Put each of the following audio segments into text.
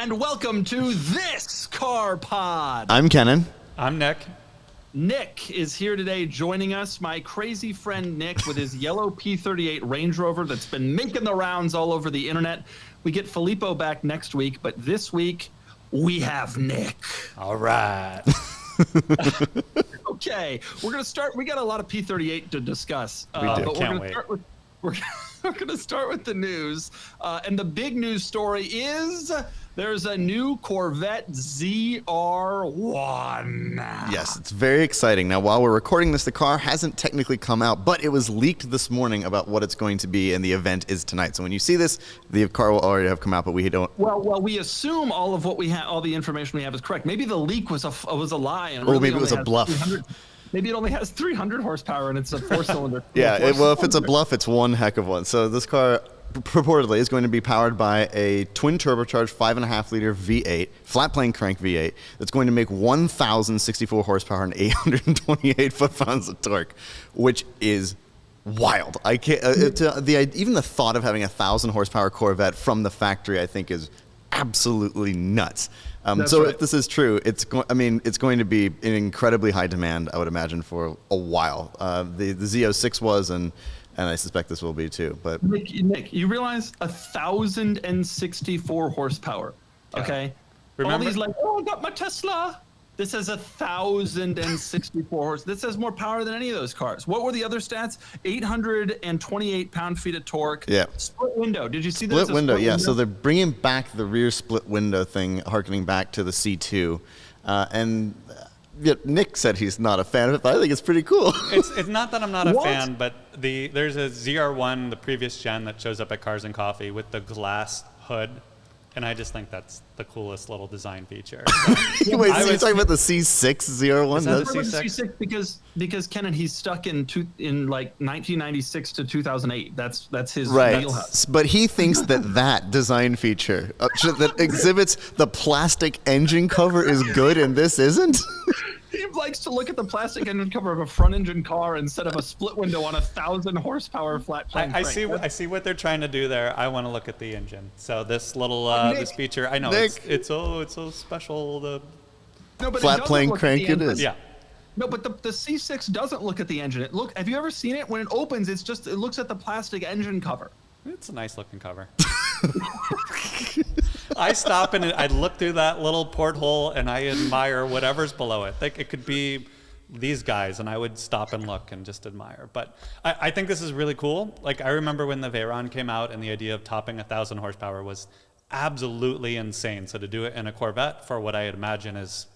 and welcome to this Car Pod. I'm Kennan. I'm Nick. Nick is here today joining us, my crazy friend Nick with his yellow P38 Range Rover that's been making the rounds all over the internet. We get Filippo back next week, but this week we have Nick. All right. Okay, we're going to start. We got a lot of P38 to discuss. We do. But Can't wait. We're going to start with the news. And the big news story is there's a new Corvette ZR1. Yes, it's very exciting. Now, while we're recording this, the car hasn't technically come out, but it was leaked this morning about what it's going to be, and the event is tonight. So when you see this, the car will already have come out, but we don't. Well, we assume all of what we have, all the information we have is correct. Maybe the leak was a lie, and Or really maybe it was a bluff. Maybe it only has 300 horsepower, and it's a four-cylinder. Yeah, well, if it's a bluff, it's one heck of one. So this car purportedly is going to be powered by a twin turbocharged 5.5-liter V8, flat plane crank V8, that's going to make 1,064 horsepower and 828 foot-pounds of torque, which is wild. I can't. Even the thought of having 1,000 horsepower Corvette from the factory, I think, is absolutely nuts. So right. If this is true, it's going to be in incredibly high demand, I would imagine, for a while. The Z06 was, and I suspect this will be too. But Nick, you realize 1,064 horsepower? Okay. Remember? All these I got my Tesla. This has 1,064 horse. This has more power than any of those cars. What were the other stats? 828 pound-feet of torque. Yeah. Split window. Did you see that? Split window, yeah. So they're bringing back the rear split window thing, harkening back to the C2. Nick said he's not a fan of it, but I think it's pretty cool. It's not that I'm not a fan, but there's a ZR1, the previous gen, that shows up at Cars and Coffee with the glass hood. And I just think that's the coolest little design feature. So Wait, so you're talking about the C6 ZR1? Is that the C6 because Kennan, he's stuck in 1996 to 2008. That's his wheelhouse. But he thinks that design feature that exhibits the plastic engine cover is good, and this isn't. He likes to look at the plastic engine cover of a front engine car instead of a split window on 1,000 horsepower flat plane. I see what they're trying to do there. I want to look at the engine. So this little this feature, I know it's so special. Flat plane crank it is. Yeah. No, but the C6 doesn't look at the engine. Have you ever seen it? When it opens, it looks at the plastic engine cover. It's a nice looking cover. I stop and I look through that little porthole and I admire whatever's below it. Like, it could be these guys, and I would stop and look and just admire. But I think this is really cool. Like, I remember when the Veyron came out and the idea of topping 1,000 horsepower was absolutely insane. So to do it in a Corvette for what I imagine is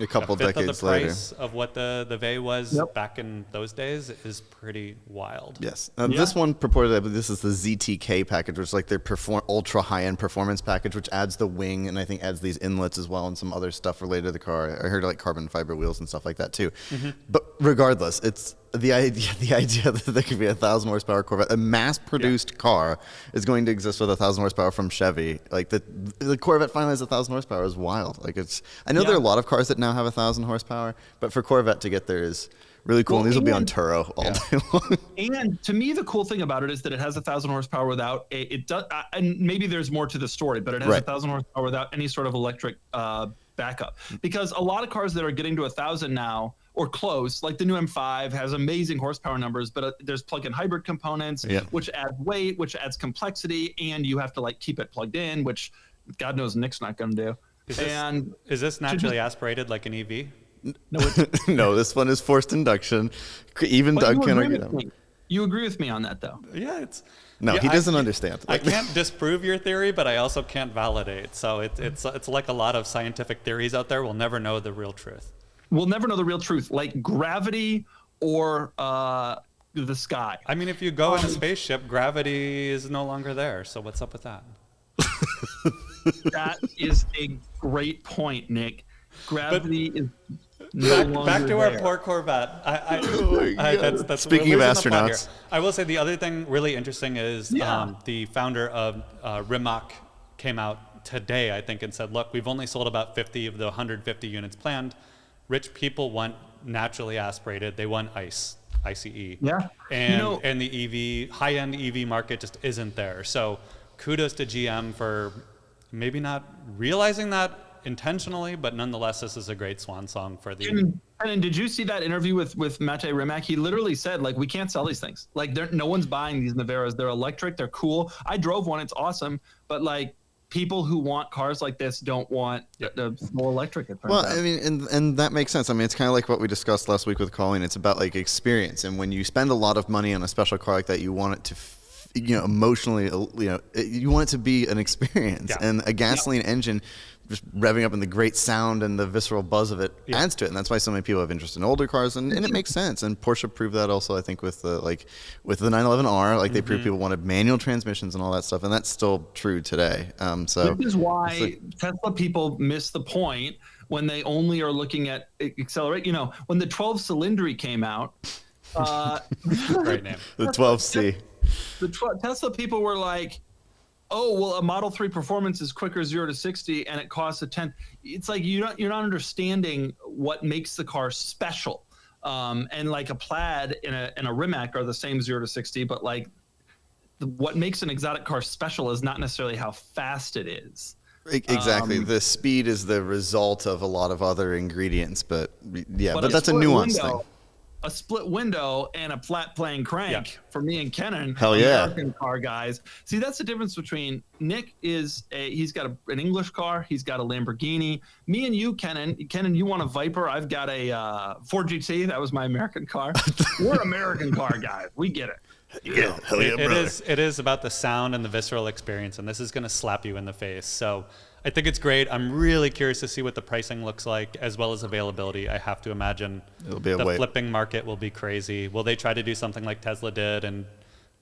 a couple fifth decades of the price of what the Vey was back in those days is pretty wild. Yes. This one purportedly, this is the ZTK package, which is like their ultra high-end performance package, which adds the wing and I think adds these inlets as well and some other stuff related to the car. I heard like carbon fiber wheels and stuff like that too. Mm-hmm. But regardless, it's the idea that there could be 1,000 horsepower Corvette, a mass-produced car, is going to exist with 1,000 horsepower from Chevy. Like the Corvette finally has 1,000 horsepower is wild. Like I know there are a lot of cars that now have 1,000 horsepower, but for Corvette to get there is really cool. And these will be on Turo all day long. And to me, the cool thing about it is that it has 1,000 horsepower without it does. And maybe there's more to the story, but it has 1,000 horsepower without any sort of electric backup. Because a lot of cars that are getting to 1,000 now, or close, like the new M5 has amazing horsepower numbers, but there's plug-in hybrid components, which add weight, which adds complexity, and you have to keep it plugged in, which God knows Nick's not going to do. Is this naturally aspirated like an EV? No, no, this one is forced induction. Even Doug can argue that. You agree with me on that, though? Yeah, he doesn't understand. I can't disprove your theory, but I also can't validate. So it's like a lot of scientific theories out there. We'll never know the real truth. We'll never know the real truth, like gravity or the sky. I mean, if you go in a spaceship, gravity is no longer there. So what's up with that? That is a great point, Nick. Gravity is no longer back to there. our poor Corvette. That's Speaking of astronauts, I will say the other thing really interesting is the founder of Rimac came out today, I think, and said, look, we've only sold about 50 of the 150 units planned. Rich people want naturally aspirated. They want ICE. Yeah. And the high-end EV market just isn't there. So kudos to GM for maybe not realizing that intentionally, but nonetheless, this is a great swan song for the. And did you see that interview with Mate Rimac? He literally said, like, we can't sell these things. Like, no one's buying these Naveras. They're electric. They're cool. I drove one. It's awesome. But, like, people who want cars like this don't want the full electric. Well, I mean, and that makes sense. I mean, it's kind of like what we discussed last week with Colleen. It's about, like, experience. And when you spend a lot of money on a special car like that, you want it to emotionally, you want it to be an experience. And a gasoline engine just revving up, and the great sound and the visceral buzz of it adds to it. And that's why so many people have interest in older cars, and it makes sense. And Porsche proved that also, I think, with the 911R, like they proved people wanted manual transmissions and all that stuff, and that's still true today. So this is why Tesla people miss the point when they only are looking at accelerate. When the 12 Cylindri came out, great name, the 12C. Tesla people were like, oh, well, a Model 3 Performance is quicker 0 to 60 and it costs a tenth. It's like you're not understanding what makes the car special. And like a Plaid and a Rimac are the same 0 to 60, but like what makes an exotic car special is not necessarily how fast it is. Exactly. The speed is the result of a lot of other ingredients, but that's a nuanced thing. A split window and a flat plane crank for me and Kennan. Hell yeah. American car guys. See, that's the difference between Nick he's got an English car. He's got a Lamborghini. Me and you, Kennan, you want a Viper. I've got a Ford GT. That was my American car. We're American car guys. We get it. Yeah, hell yeah, brother. It is about the sound and the visceral experience, and this is going to slap you in the face. So I think it's great. I'm really curious to see what the pricing looks like, as well as availability. I have to imagine the flipping market will be crazy. Will they try to do something like Tesla did and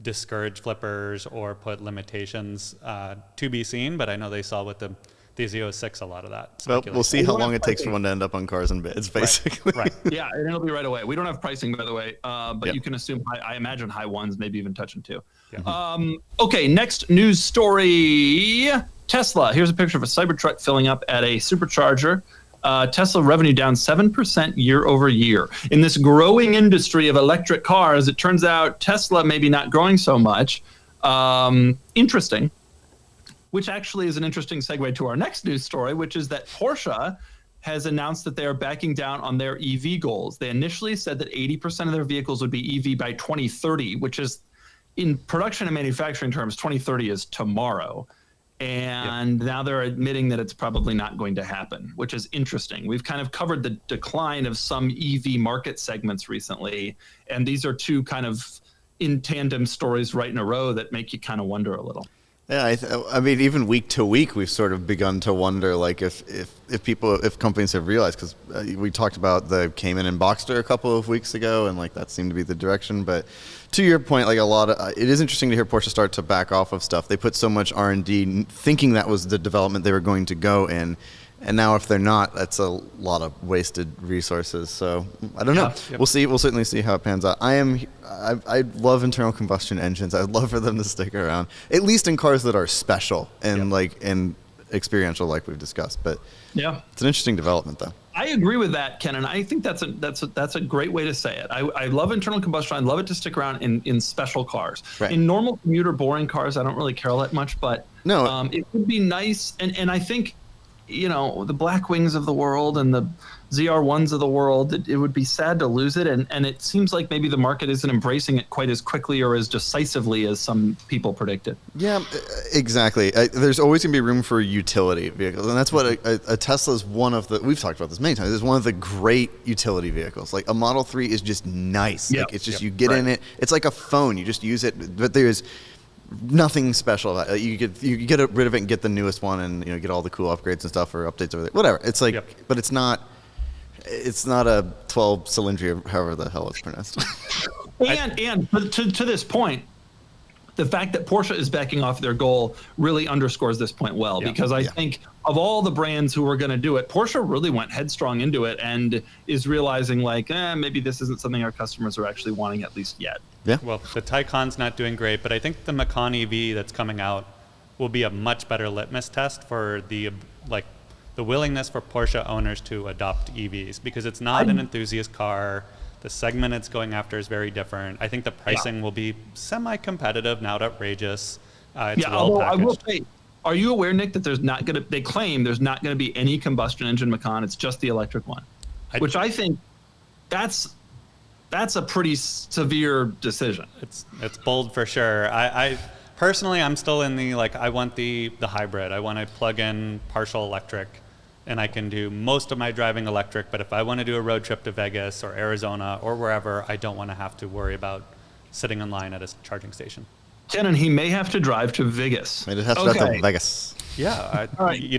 discourage flippers or put limitations? To be seen, but I know they saw with the Z06 a lot of that. Well, we'll see how long it takes for one to end up on Cars and Bids, basically. Right. Yeah, and it'll be right away. We don't have pricing, by the way, but you can assume, I imagine high ones, maybe even touching two. Yeah. Okay, next news story. Tesla. Here's a picture of a Cybertruck filling up at a supercharger. Tesla revenue down 7% year over year. In this growing industry of electric cars, it turns out Tesla maybe not growing so much. Interesting. Which actually is an interesting segue to our next news story, which is that Porsche has announced that they are backing down on their EV goals. They initially said that 80% of their vehicles would be EV by 2030, which is, in production and manufacturing terms, 2030 is tomorrow. And now they're admitting that it's probably not going to happen, which is interesting. We've kind of covered the decline of some EV market segments recently, and these are two kind of in tandem stories right in a row that make you kind of wonder a little. Yeah, I mean, even week to week, we've sort of begun to wonder, like, if companies have realized, because we talked about the Cayman and Boxster a couple of weeks ago, and like that seemed to be the direction. But to your point, like it is interesting to hear Porsche start to back off of stuff. They put so much R&D thinking that was the development they were going to go in. And now if they're not, that's a lot of wasted resources. So I don't know. Yep. We'll see. We'll certainly see how it pans out. I love internal combustion engines. I'd love for them to stick around, at least in cars that are special and and experiential, like we've discussed. But it's an interesting development, though. I agree with that, Ken, and I think that's a great way to say it. I love internal combustion. I love it to stick around in special cars. Right. In normal commuter boring cars, I don't really care that much. But it would be nice, and I think, the Blackwings of the world and the ZR1s of the world, it would be sad to lose it. And it seems like maybe the market isn't embracing it quite as quickly or as decisively as some people predicted. Yeah, exactly. There's always going to be room for utility vehicles. And that's what a Tesla is one of the, we've talked about this many times, it's one of the great utility vehicles. Like a Model 3 is just nice. Like it's just, you get in it. It's like a phone. You just use it. But there's nothing special about it. You get rid of it and get the newest one, and get all the cool upgrades and stuff or updates over there. Whatever. It's like, but it's not a 12 Cylindri or however the hell it's pronounced. and to this point, the fact that Porsche is backing off their goal really underscores this point well, because I think of all the brands who were going to do it, Porsche really went headstrong into it and is realizing like, maybe this isn't something our customers are actually wanting, at least yet. Yeah. Well, the Taycan's not doing great, but I think the Macan EV that's coming out will be a much better litmus test for the willingness for Porsche owners to adopt EVs, because it's not an enthusiast car. The segment it's going after is very different. I think the pricing will be semi-competitive, not outrageous. It's well although packaged. I will say, Are you aware, Nick, that they claim there's not going to be any combustion engine Macan? It's just the electric one, which I think that's a pretty severe decision. It's bold for sure. I personally, I'm still in the, like, I want the hybrid. I want a plug-in partial electric, and I can do most of my driving electric. But if I want to do a road trip to Vegas or Arizona or wherever, I don't want to have to worry about sitting in line at a charging station. Kennan, he may have to drive to Vegas. May have to drive to Vegas. Yeah, right. You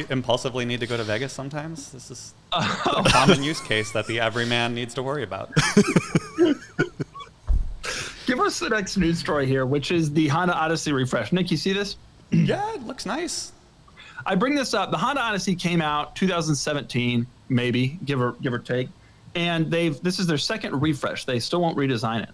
impulsively need to go to Vegas sometimes. This is a common use case that the everyman needs to worry about. Give us the next news story here, which is the Honda Odyssey refresh. Nick, you see this? Yeah, it looks nice. I bring this up. The Honda Odyssey came out 2017, maybe, give or take, and this is their second refresh. They still won't redesign it.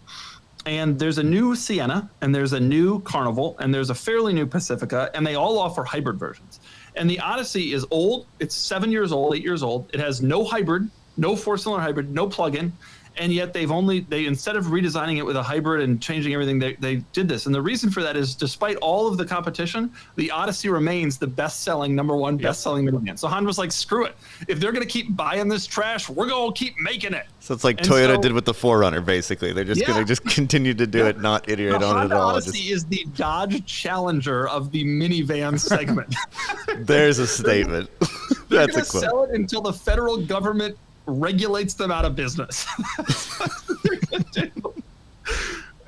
And there's a new Sienna, and there's a new Carnival, and there's a fairly new Pacifica, and they all offer hybrid versions. And the Odyssey is old. It's 7 years old, 8 years old. It has no hybrid, no four-cylinder hybrid, no plug-in. And yet they instead of redesigning it with a hybrid and changing everything, they did this. And the reason for that is, despite all of the competition, the Odyssey remains the best-selling, #1 best-selling minivan. So Honda was like, screw it. If they're going to keep buying this trash, we're going to keep making it. So it's like Toyota did with the 4Runner, basically. They're just going to continue to do it, not iterate on it at all. The Odyssey is the Dodge Challenger of the minivan segment. There's a statement. They're That's going to sell it until the federal government regulates them out of business.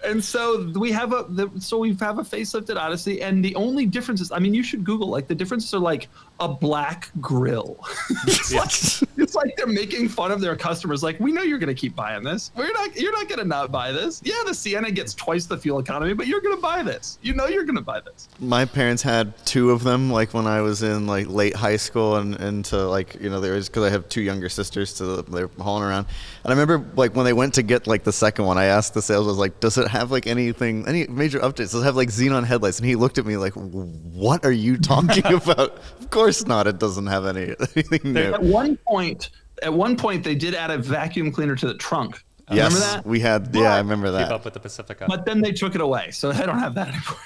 And so we have a facelifted Odyssey, and the only difference is, I mean, you should Google, like, the differences are like a black grille. It's like they're making fun of their customers. Like, we know you're going to keep buying this. You're not going to not buy this. Yeah, the Sienna gets twice the fuel economy, but you're going to buy this. You know you're going to buy this. My parents had 2 of them, like, when I was in, like, late high school, and to, like, you know, because I have 2 younger sisters, so they're hauling around. And I remember, like, when they went to get, like, the second one, I asked the sales, I was like, does it have, like, any major updates? Does it have, like, xenon headlights? And he looked at me like, what are you talking about? Of course not. It doesn't have anything new. At one point, they did add a vacuum cleaner to the trunk. Yes, remember that? we had. Yeah, I remember that. Keep up with the Pacifica. But then they took it away, so I don't have that anymore.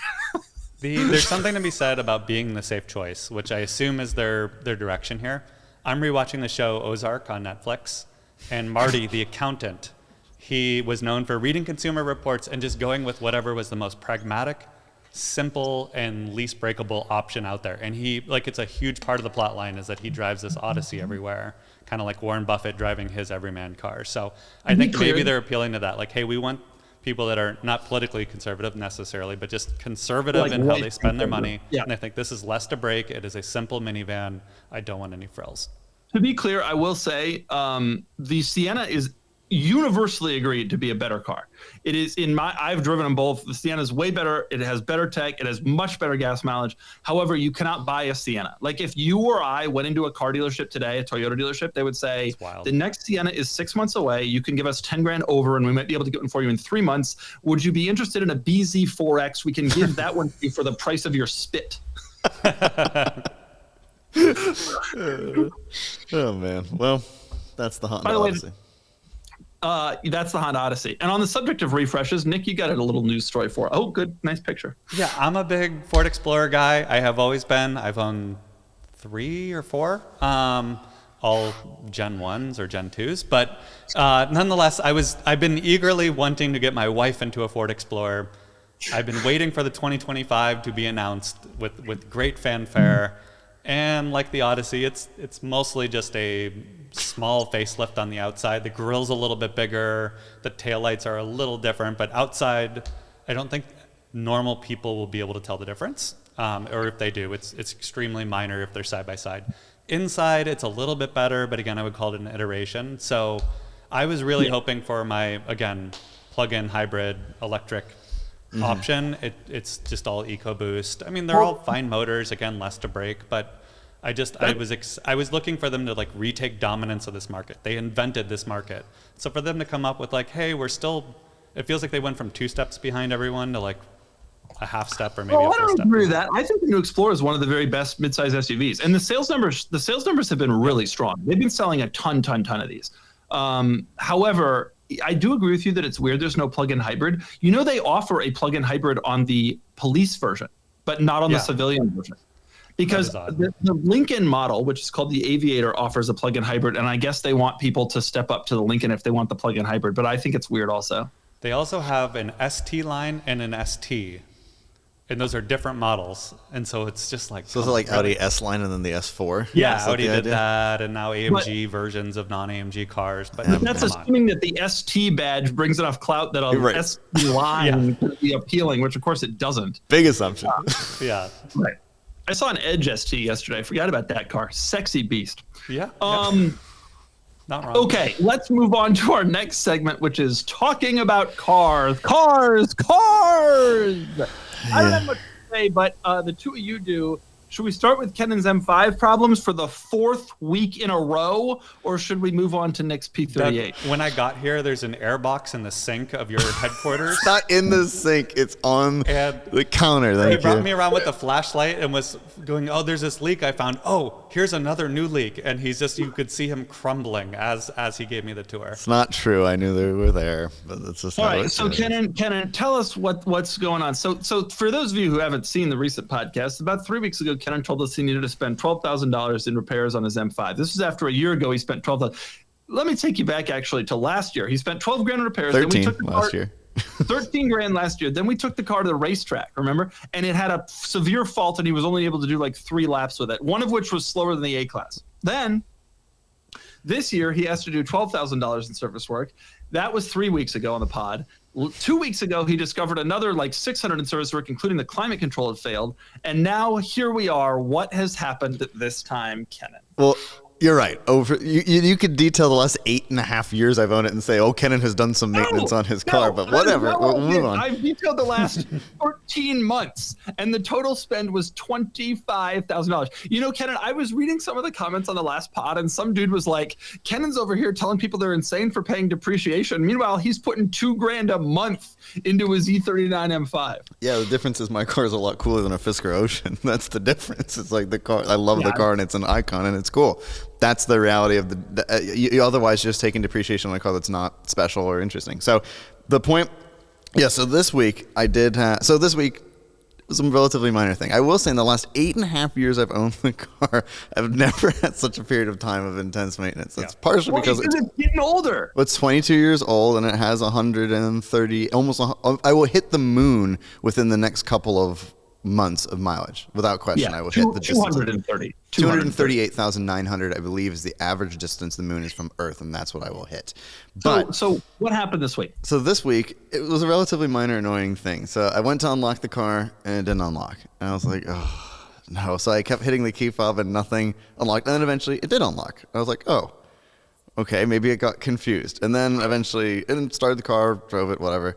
There's something to be said about being the safe choice, which I assume is their direction here. I'm rewatching the show Ozark on Netflix, and Marty, the accountant, he was known for reading consumer reports and just going with whatever was the most pragmatic, simple, and least breakable option out there. And it's a huge part of the plot line is that he drives this Odyssey everywhere, kind of like Warren Buffett driving his everyman car. So I think maybe they're appealing to that. Like, hey, we want people that are not politically conservative necessarily, but just conservative in how they spend their money. Yeah. And I think this is less to break. It is a simple minivan. I don't want any frills. To be clear, I will say the Sienna is universally agreed to be a better car. It is I've driven them both. The Sienna is way better. It has better tech. It has much better gas mileage. However, you cannot buy a Sienna. Like, if you or I went into a car dealership today, a Toyota dealership, they would say, the next Sienna is 6 months away. You can give us 10 grand over and we might be able to get one for you in 3 months. Would you be interested in a BZ4X? We can give that one to you for the price of your spit. Oh man. Well, that's the Honda Odyssey. That's the Honda Odyssey. And on the subject of refreshes, Nick, you got a little news story for. Oh, good, nice picture. Yeah, I'm a big Ford Explorer guy. I have always been. I've owned 3 or 4, all Gen 1s or Gen 2s. But nonetheless, I've been eagerly wanting to get my wife into a Ford Explorer. I've been waiting for the 2025 to be announced with great fanfare. And like the Odyssey, it's mostly just a small facelift on the outside. The grille's a little bit bigger. The taillights are a little different. But outside, I don't think normal people will be able to tell the difference. Or if they do, it's extremely minor if they're side by side. Inside, it's a little bit better, but again, I would call it an iteration. So I was really hoping for my, again, plug-in hybrid electric option. It's just all EcoBoost. I mean, they're all fine motors, again, less to break, but I was looking for them to like retake dominance of this market. They invented this market. So for them to come up with like, hey, it feels like they went from 2 steps behind everyone to like a half step or maybe a full step. I don't agree with that. I think the new Explorer is one of the very best midsize SUVs, and the sales numbers have been really strong. They've been selling a ton of these. However, I do agree with you that it's weird there's no plug-in hybrid. You know, they offer a plug-in hybrid on the police version, but not on the civilian version. because That is odd. the Lincoln model, which is called the Aviator, offers a plug-in hybrid, and I guess they want people to step up to the Lincoln if they want the plug-in hybrid. But I think it's weird also. They also have an ST line and an ST, and those are different models. And so it's just like, So is it like Audi S line and then the S4? yeah, Yes, Audi the did idea? that, and now AMG versions of non-AMG cars. But That's come on. assuming that the ST badge brings enough clout that a Right. ST line can be appealing, which of course it doesn't. Big assumption. Yeah, Right. I saw an Edge ST yesterday. I forgot about that car. Sexy beast. yeah. Not wrong. Okay, let's move on to our next segment, which is talking about cars. Cars! I don't have much to say, but the two of you do. Should we start with Kennan's M5 problems for the fourth week in a row, or should we move on to Nick's P38? Doug, when I got here, there's an air box in the sink of your headquarters. It's not in the sink. It's on And the counter. He Thank brought you. me around with a flashlight and was going, oh, there's this leak I found. Oh, here's another new leak. And he's just, you could see him crumbling as he gave me the tour. It's not true. I knew they were there, but that's just All how right, it so is. Kennan, tell us what's going on. So for those of you who haven't seen the recent podcast, about 3 weeks ago, Kennan told us he needed to spend $12,000 in repairs on his M5. This was after a year ago he spent $12,000. Let me take you back actually to last year. He spent $12,000 in repairs. 13 then we took the last car, year. $13,000 last year. Then we took the car to the racetrack, remember? And it had a severe fault, and he was only able to do like 3 laps with it, one of which was slower than the A-Class. Then this year, he has to do $12,000 in service work. That was 3 weeks ago on the pod. 2 weeks ago, he discovered another like 600 in service work, including the climate control had failed. And now here we are. What has happened this time, Kennan? Well, you're right. You could detail the last 8.5 years I've owned it and say, oh, Kennan has done some maintenance on his car, but whatever. We'll move on. I've detailed the last 14 months, and the total spend was $25,000. You know, Kennan, I was reading some of the comments on the last pod, and some dude was like, Kennan's over here telling people they're insane for paying depreciation. Meanwhile, he's putting $2,000 a month into his E39 M5. Yeah, the difference is my car is a lot cooler than a Fisker Ocean. That's the difference. It's like the car. I love the car, and it's an icon, and it's cool. That's the reality of you otherwise just taking depreciation on a car that's not special or interesting. So the point, yeah. So this week I did. This week was a relatively minor thing. I will say in the last 8.5 years I've owned the car, I've never had such a period of time of intense maintenance. That's partially because it's getting older. It's 22 years old and it has 130, I will hit the moon within the next couple of months of mileage without question. I will hit the distance. 238,900 I believe is the average distance the moon is from Earth, and that's what I will hit. But so what happened this week? so this week it was a relatively minor annoying thing. So I went to unlock the car and it didn't unlock, and I was like, oh no. So I kept hitting the key fob and nothing unlocked, and then eventually it did unlock. I was like, oh okay, maybe it got confused, and then eventually it started the car, drove it, whatever.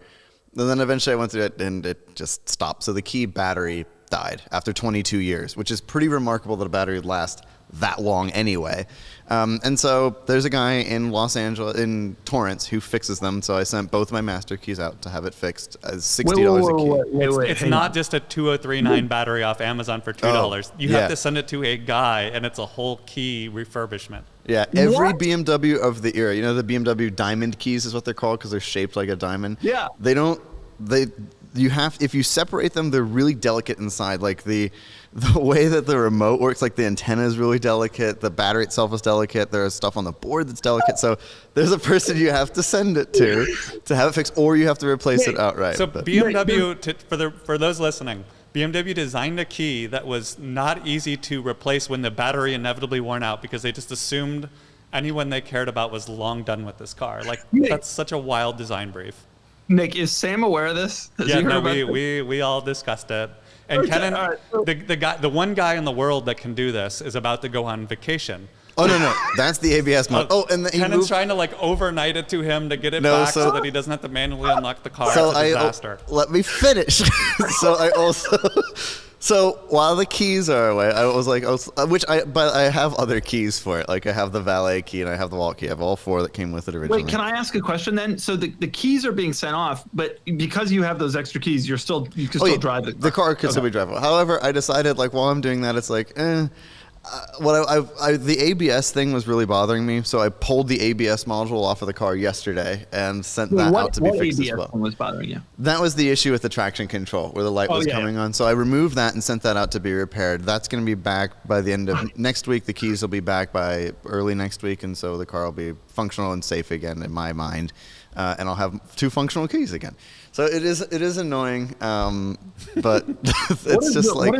And then eventually I went through it and it just stopped. So the key battery died after 22 years, which is pretty remarkable that a battery would last that long anyway. And so there's a guy in in Torrance, who fixes them. So I sent both my master keys out to have it fixed as $60 a key. Wait, It's not just a 2039 battery off Amazon for $2. You have to send it to a guy, and it's a whole key refurbishment. Yeah, every What? BMW of the era, you know, the BMW diamond keys is what they're called because they're shaped like a diamond. Yeah. If you separate them, they're really delicate inside. Like the way that the remote works, like the antenna is really delicate. The battery itself is delicate. There's stuff on the board that's delicate. So there's a person you have to send it to have it fixed, or you have to replace it outright. So But- BMW, for those listening, BMW designed a key that was not easy to replace when the battery inevitably worn out, because they just assumed anyone they cared about was long done with this car. Like, that's such a wild design brief. Nick, is Sam aware of this? Has he heard about this? we all discussed it. And Okay, Kennan, all right, so- the one guy in the world that can do this is about to go on vacation. oh no, that's the ABS mod. And then he Kennan's moved. trying to like overnight it to him to get it No, back so that he doesn't have to manually unlock the car. So it's a disaster. let me finish. So while the keys are away, but I have other keys for it. Like I have the valet key and I have the wallet key. I have all 4 that came with it originally. Wait, can I ask a question then? So the keys are being sent off, but because you have those extra keys, you can still drive it. The car could still be drivable. However, I decided, like, while I'm doing that, it's like, The ABS thing was really bothering me, so I pulled the ABS module off of the car yesterday and sent that out to be fixed as well. What ABS was bothering you? That was the issue with the traction control, where the light was coming on. So I removed that and sent that out to be repaired. That's going to be back by the end of next week. The keys will be back by early next week, and so the car will be functional and safe again in my mind, and I'll have 2 functional keys again. So it is annoying, but it's just like.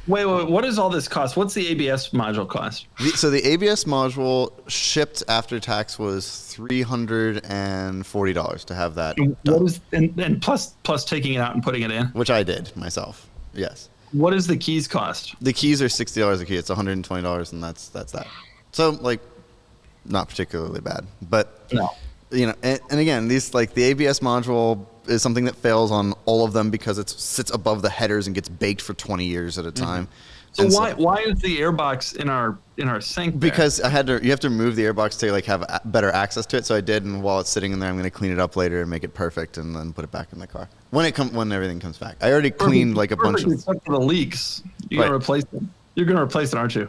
Wait, what does all this cost? What's the ABS module cost? So the ABS module shipped after tax was $340 to have that done. What is and plus taking it out and putting it in? Which I did myself. Yes. What does the keys cost? The keys are $60 a key. It's $120, and that's that. So like, not particularly bad, but no. You know, and again, these like the ABS module is something that fails on all of them because it sits above the headers and gets baked for 20 years at a time. So why is the airbox in our sink? Because you have to remove the airbox to like have better access to it. So I did, and while it's sitting in there, I'm going to clean it up later and make it perfect, and then put it back in the car when everything comes back. I already cleaned like a bunch of. Except for the leaks, you're going to replace them. You're going to replace it, aren't you?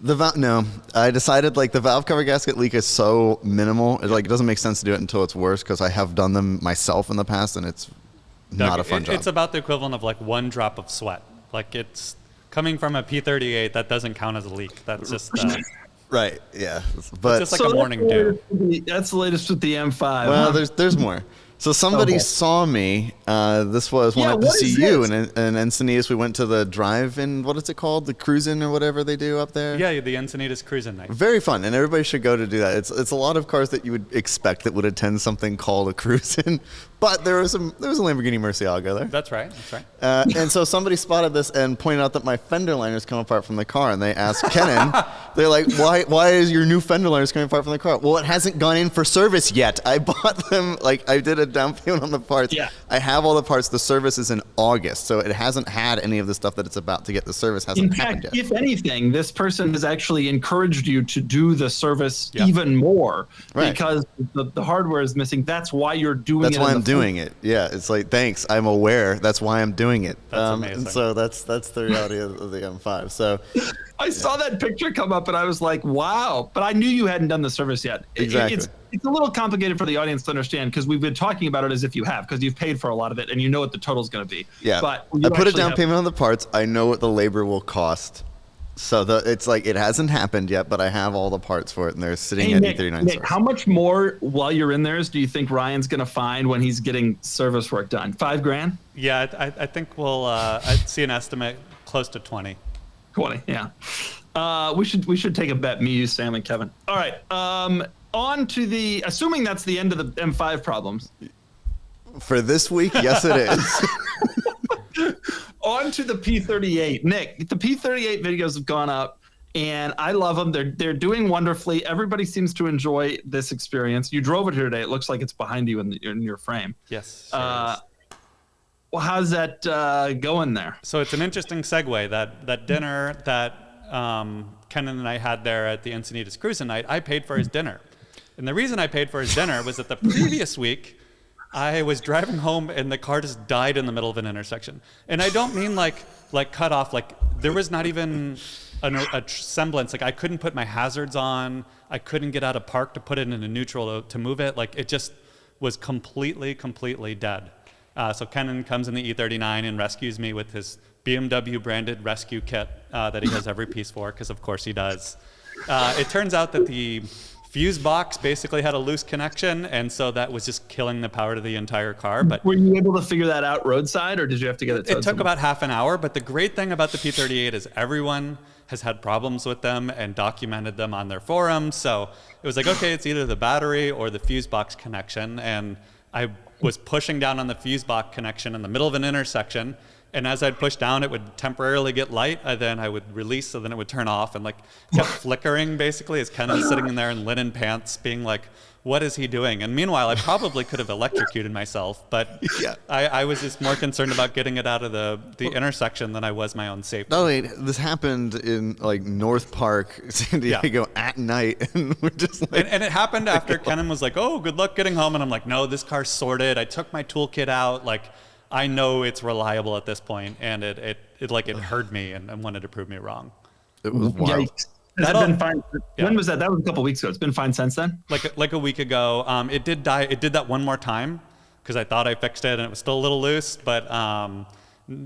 No, I decided like the valve cover gasket leak is so minimal. It doesn't make sense to do it until it's worse, because I have done them myself in the past, and it's not a fun job. It's about the equivalent of like 1 drop of sweat. Like it's coming from a P38, that doesn't count as a leak. That's just right. Yeah, but it's just like a morning dew. That's the latest with the M5. Well, there's more. So somebody saw me. This was when I went to see you in Encinitas. We went to the drive-in. What is it called? The cruise-in or whatever they do up there. Yeah, the Encinitas cruise-in night. Very fun, and everybody should go to do that. It's a lot of cars that you would expect that would attend something called a cruise-in, but there was a Lamborghini Murcielago there. That's right. And so somebody spotted this and pointed out that my fender liners come apart from the car, and they asked Kennan, they're like, why is your new fender liners coming apart from the car? Well, it hasn't gone in for service yet. I bought them, like I did a down payment on the parts. Yeah. I have all the parts. The service is in August, so it hasn't had any of the stuff that it's about to get. The service hasn't happened yet. If anything, this person has actually encouraged you to do the service even more, because the hardware is missing. That's why you're doing it. That's why I'm doing it. Yeah, it's like, thanks, I'm aware. That's why I'm doing it. That's amazing. And so that's the reality of the M5. So I saw that picture come up, and I was like, wow. But I knew you hadn't done the service yet. Exactly. It's a little complicated for the audience to understand, because we've been talking about it as if you have, because you've paid for a lot of it and you know what the total is going to be. Yeah, but I put a down payment on the parts. I know what the labor will cost. So it's like it hasn't happened yet, but I have all the parts for it, and they're sitting at E39. Nick, how much more while you're in there do you think Ryan's going to find when he's getting service work done? $5,000? Yeah, I think I'd see an estimate close to 20. 20, yeah. We should take a bet, me, you, Sam, and Kevin. All right. On to assuming that's the end of the M5 problems. For this week, yes, it is. On to the P38. Nick, the P38 videos have gone up, and I love them. They're doing wonderfully. Everybody seems to enjoy this experience. You drove it here today. It looks like it's behind you in your frame. Yes. Well, how's that going there? So it's an interesting segue. That dinner that Kennan and I had there at the Encinitas Cruising Night, I paid for his dinner. And the reason I paid for his dinner was that the previous week, I was driving home and the car just died in the middle of an intersection. And I don't mean like cut off. Like there was not even a semblance. Like I couldn't put my hazards on. I couldn't get out of park to put it in a neutral to move it. Like it just was completely dead. So Kennan comes in the E39 and rescues me with his BMW branded rescue kit that he has every piece for, because of course he does. It turns out that the fuse box basically had a loose connection, and so that was just killing the power to the entire car. But were you able to figure that out roadside, or did you have to get it towed? It took about half an hour, but the great thing about the P38 is everyone has had problems with them and documented them on their forums. So it was like, okay, it's either the battery or the fuse box connection, and I was pushing down on the fuse box connection in the middle of an intersection, and as I'd push down, it would temporarily get light, and then I would release, so then it would turn off, and like kept flickering basically as Kennan's sitting in there in linen pants being like, what is he doing? And meanwhile, I probably could have electrocuted myself, but I was just more concerned about getting it out of the intersection than I was my own safety. No, wait, this happened in like North Park, San Diego at night, and we're just like... And it happened after Kennan was like, oh, good luck getting home, and I'm like, no, this car's sorted. I took my toolkit out, like, I know it's reliable at this point, and it heard me and wanted to prove me wrong. It was wild. Yikes. Has it been fine? Yeah. When was that? That was a couple weeks ago. It's been fine since then? Like a week ago. It did die. It did that one more time because I thought I fixed it and it was still a little loose. But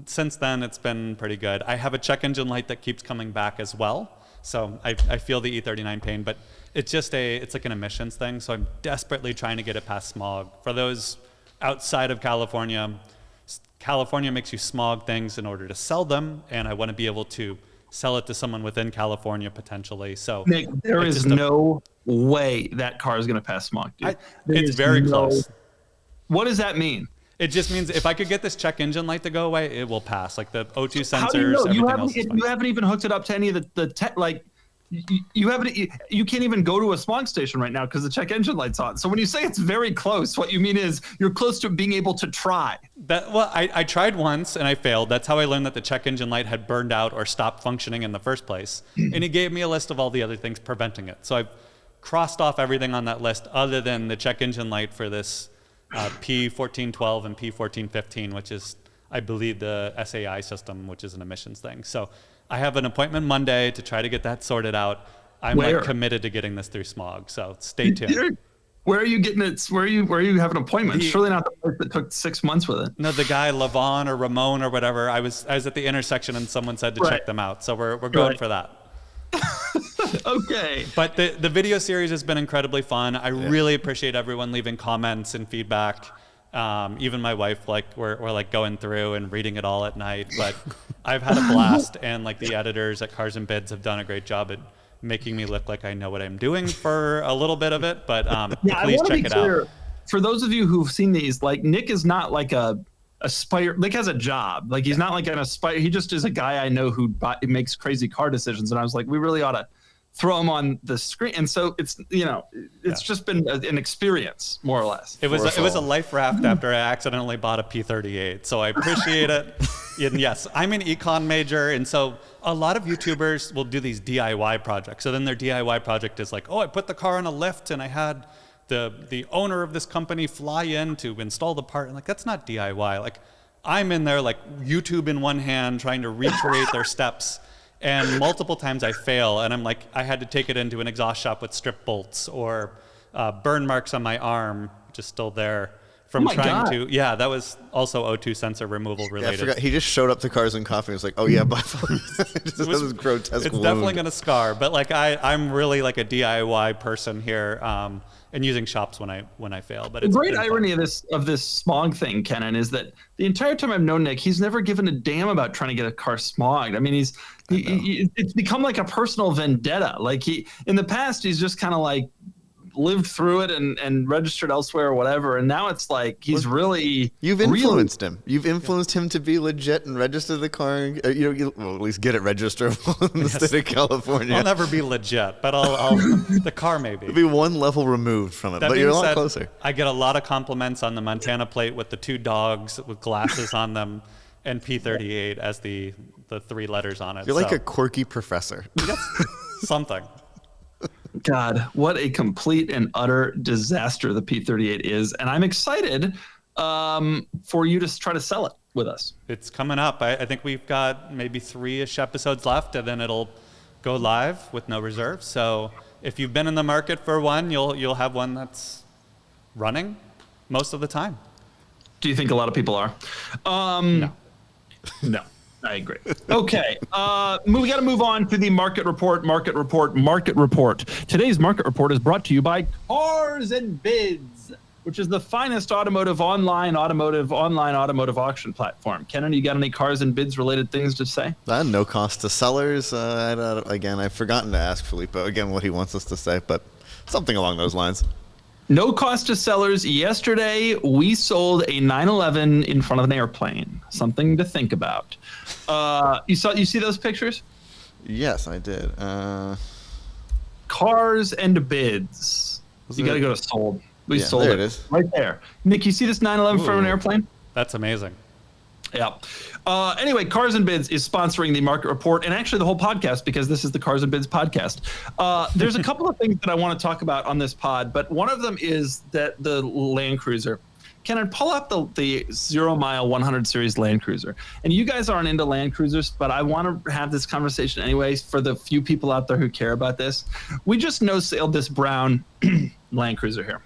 since then, it's been pretty good. I have a check engine light that keeps coming back as well. So I feel the E39 pain, but it's like an emissions thing. So I'm desperately trying to get it past smog. For those outside of California, California makes you smog things in order to sell them. And I want to be able to sell it to someone within California potentially. So Nick, there is no way that car is going to pass smog, dude. It's very close. What does that mean? It just means if I could get this check engine light to go away, it will pass. Like the O2 sensors, How do you know? everything else is fine. You haven't even hooked it up to any of the tech, like you can't even go to a smog station right now because the check engine light's on. So when you say it's very close, what you mean is you're close to being able to try. I tried once and I failed. That's how I learned that the check engine light had burned out or stopped functioning in the first place. And he gave me a list of all the other things preventing it. So I've crossed off everything on that list other than the check engine light for this P1412 and P1415, which is, I believe, the SAI system, which is an emissions thing. So I have an appointment Monday to try to get that sorted out. I'm like committed to getting this through smog. So stay tuned. Where are you getting it? Where you have an appointment? Surely not the place that took 6 months with it. No, the guy Lavon or Ramon or whatever. I was at the intersection and someone said to check them out. So we're going for that. Okay. But the video series has been incredibly fun. I really appreciate everyone leaving comments and feedback. Even my wife, like we're like going through and reading it all at night. But I've had a blast, and like the editors at Cars and Bids have done a great job at making me look like I know what I'm doing for a little bit of it. But please check it out. For those of you who've seen these, like Nick is not like a aspire. Nick has a job. Like he's not like an aspire. He just is a guy I know who makes crazy car decisions. And I was like, we really ought to throw him on the screen. And so it's just been an experience, more or less. It was a life raft after I accidentally bought a P38. So I appreciate it. And yes, I'm an econ major, and so a lot of YouTubers will do these DIY projects. So then their DIY project is like, oh, I put the car on a lift and I had the owner of this company fly in to install the part. And like, that's not DIY. Like I'm in there like YouTube in one hand trying to recreate their steps. And multiple times I fail, and I'm like, I had to take it into an exhaust shop with strip bolts or burn marks on my arm, which is still there from trying to. Yeah, that was also O2 sensor removal related. Yeah, I forgot. He just showed up to Cars and Coffee and was like, oh yeah, by far. This grotesque It's wound. definitely going to scar, but like I'm really like a DIY person here. And using shops when I fail. But it's the great irony of this smog thing, Kennan, is that the entire time I've known Nick, he's never given a damn about trying to get a car smogged. I mean, it's become like a personal vendetta. Like in the past, he's just kind of like lived through it and registered elsewhere or whatever. And now it's like you've influenced him. You've influenced him to be legit and register the car. Well, at least get it registerable in the state of California. I'll never be legit, but I'll the car maybe. It'll be one level removed from it, but you're a lot closer. I get a lot of compliments on the Montana plate with the 2 dogs with glasses on them, and P38 as the 3 letters on it. You're like a quirky professor. Something. God, what a complete and utter disaster the P38 is. And I'm excited for you to try to sell it with us. It's coming up. I think we've got maybe 3-ish episodes left, and then it'll go live with no reserve. So if you've been in the market for one, you'll have one that's running most of the time. Do you think a lot of people are? No. No. I agree. Okay, we got to move on to the market report. Today's market report is brought to you by Cars and Bids, which is the finest online automotive auction platform. Kennan, you got any Cars and Bids related things to say? No cost to sellers. Again, I've forgotten to ask Filippo again what he wants us to say, but something along those lines. No cost to sellers. Yesterday, we sold a 911 in front of an airplane. Something to think about. You see those pictures? Yes, I did. Cars and Bids. You got to go to sold. We sold there it. It is. Right there. Nick, you see this 911 from an airplane? That's amazing. Yeah. Anyway, Cars and Bids is sponsoring the market report and actually the whole podcast because this is the Cars and Bids podcast. There's a couple of things that I want to talk about on this pod, but one of them is that the Land Cruiser. Kennan, pull up the 0 mile 100 series Land Cruiser. And you guys aren't into Land Cruisers, but I want to have this conversation anyways for the few people out there who care about this. We just no-sailed this brown Land Cruiser here.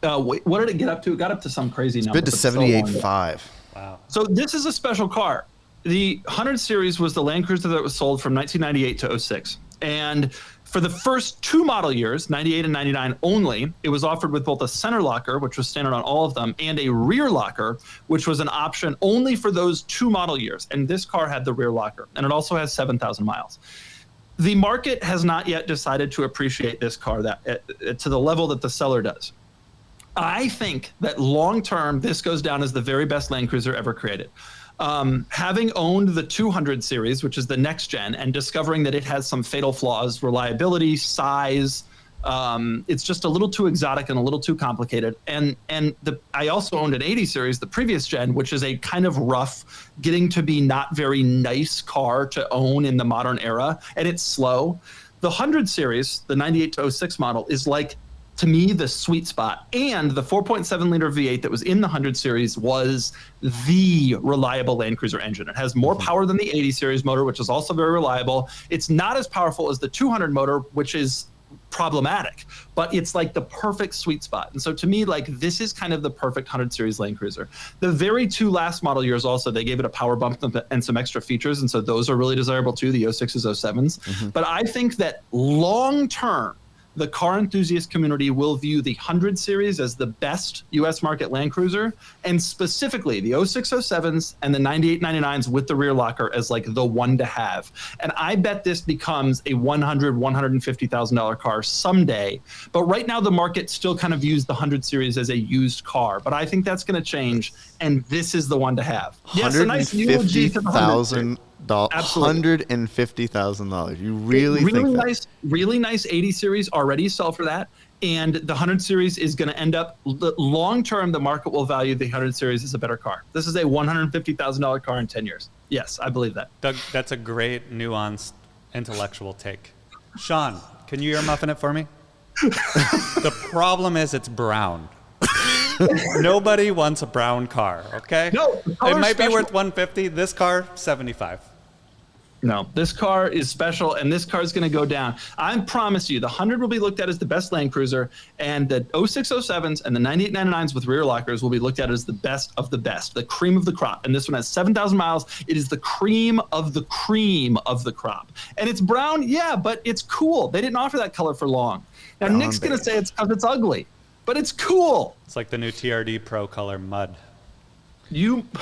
What did it get up to? It got up to some crazy number. Bid to 78.5. Wow. So this is a special car. The 100 series was the Land Cruiser that was sold from 1998 to 06. And for the first 2 model years, 98 and 99 only, it was offered with both a center locker, which was standard on all of them, and a rear locker, which was an option only for those 2 model years. And this car had the rear locker, and it also has 7,000 miles. The market has not yet decided to appreciate this car to the level that the seller does. I think that long-term, this goes down as the very best Land Cruiser ever created. Having owned the 200 series, which is the next gen, and discovering that it has some fatal flaws, reliability, size, it's just a little too exotic and a little too complicated. And I also owned an 80 series, the previous gen, which is a kind of rough, getting to be not very nice car to own in the modern era, and it's slow. The 100 series, the 98 to 06 model, is like, to me, the sweet spot. And the 4.7 liter V8 that was in the 100 series was the reliable Land Cruiser engine. It has more power than the 80 series motor, which is also very reliable. It's not as powerful as the 200 motor, which is problematic, but it's like the perfect sweet spot. And so to me, like, this is kind of the perfect 100 series Land Cruiser. The very 2 last model years also, they gave it a power bump and some extra features. And so those are really desirable too, the 06s, 07s. But I think that long term, the car enthusiast community will view the 100 series as the best US market Land Cruiser, and specifically the 06, 07s and the 98, 99s with the rear locker as like the one to have. And I bet this becomes a $100,000, $150,000 car someday. But right now the market still kind of views the 100 series as a used car. But I think that's going to change, and this is the one to have. Yes, a nice eulogy to the 100. $150,000. You really think that? Really nice 80 series already sell for that, and the 100 series is going to end up long term. The market will value the 100 series as a better car. This is a $150,000 car in 10 years. Yes, I believe that. Doug, that's a great nuanced intellectual take. Sean, can you earmuffin it for me? The problem is it's brown. Nobody wants a brown car, okay? No, it might be worth 150. This car, 75. No, this car is special, and this car is going to go down. I promise you, the 100 will be looked at as the best Land Cruiser, and the 06, 07s and the 98, 99s with rear lockers will be looked at as the best of the best, the cream of the crop. And this one has 7,000 miles. It is the cream of the crop. And it's brown, yeah, but it's cool. They didn't offer that color for long. Now, Nick's going to say it's because it's ugly, but it's cool. It's like the new TRD Pro color mud.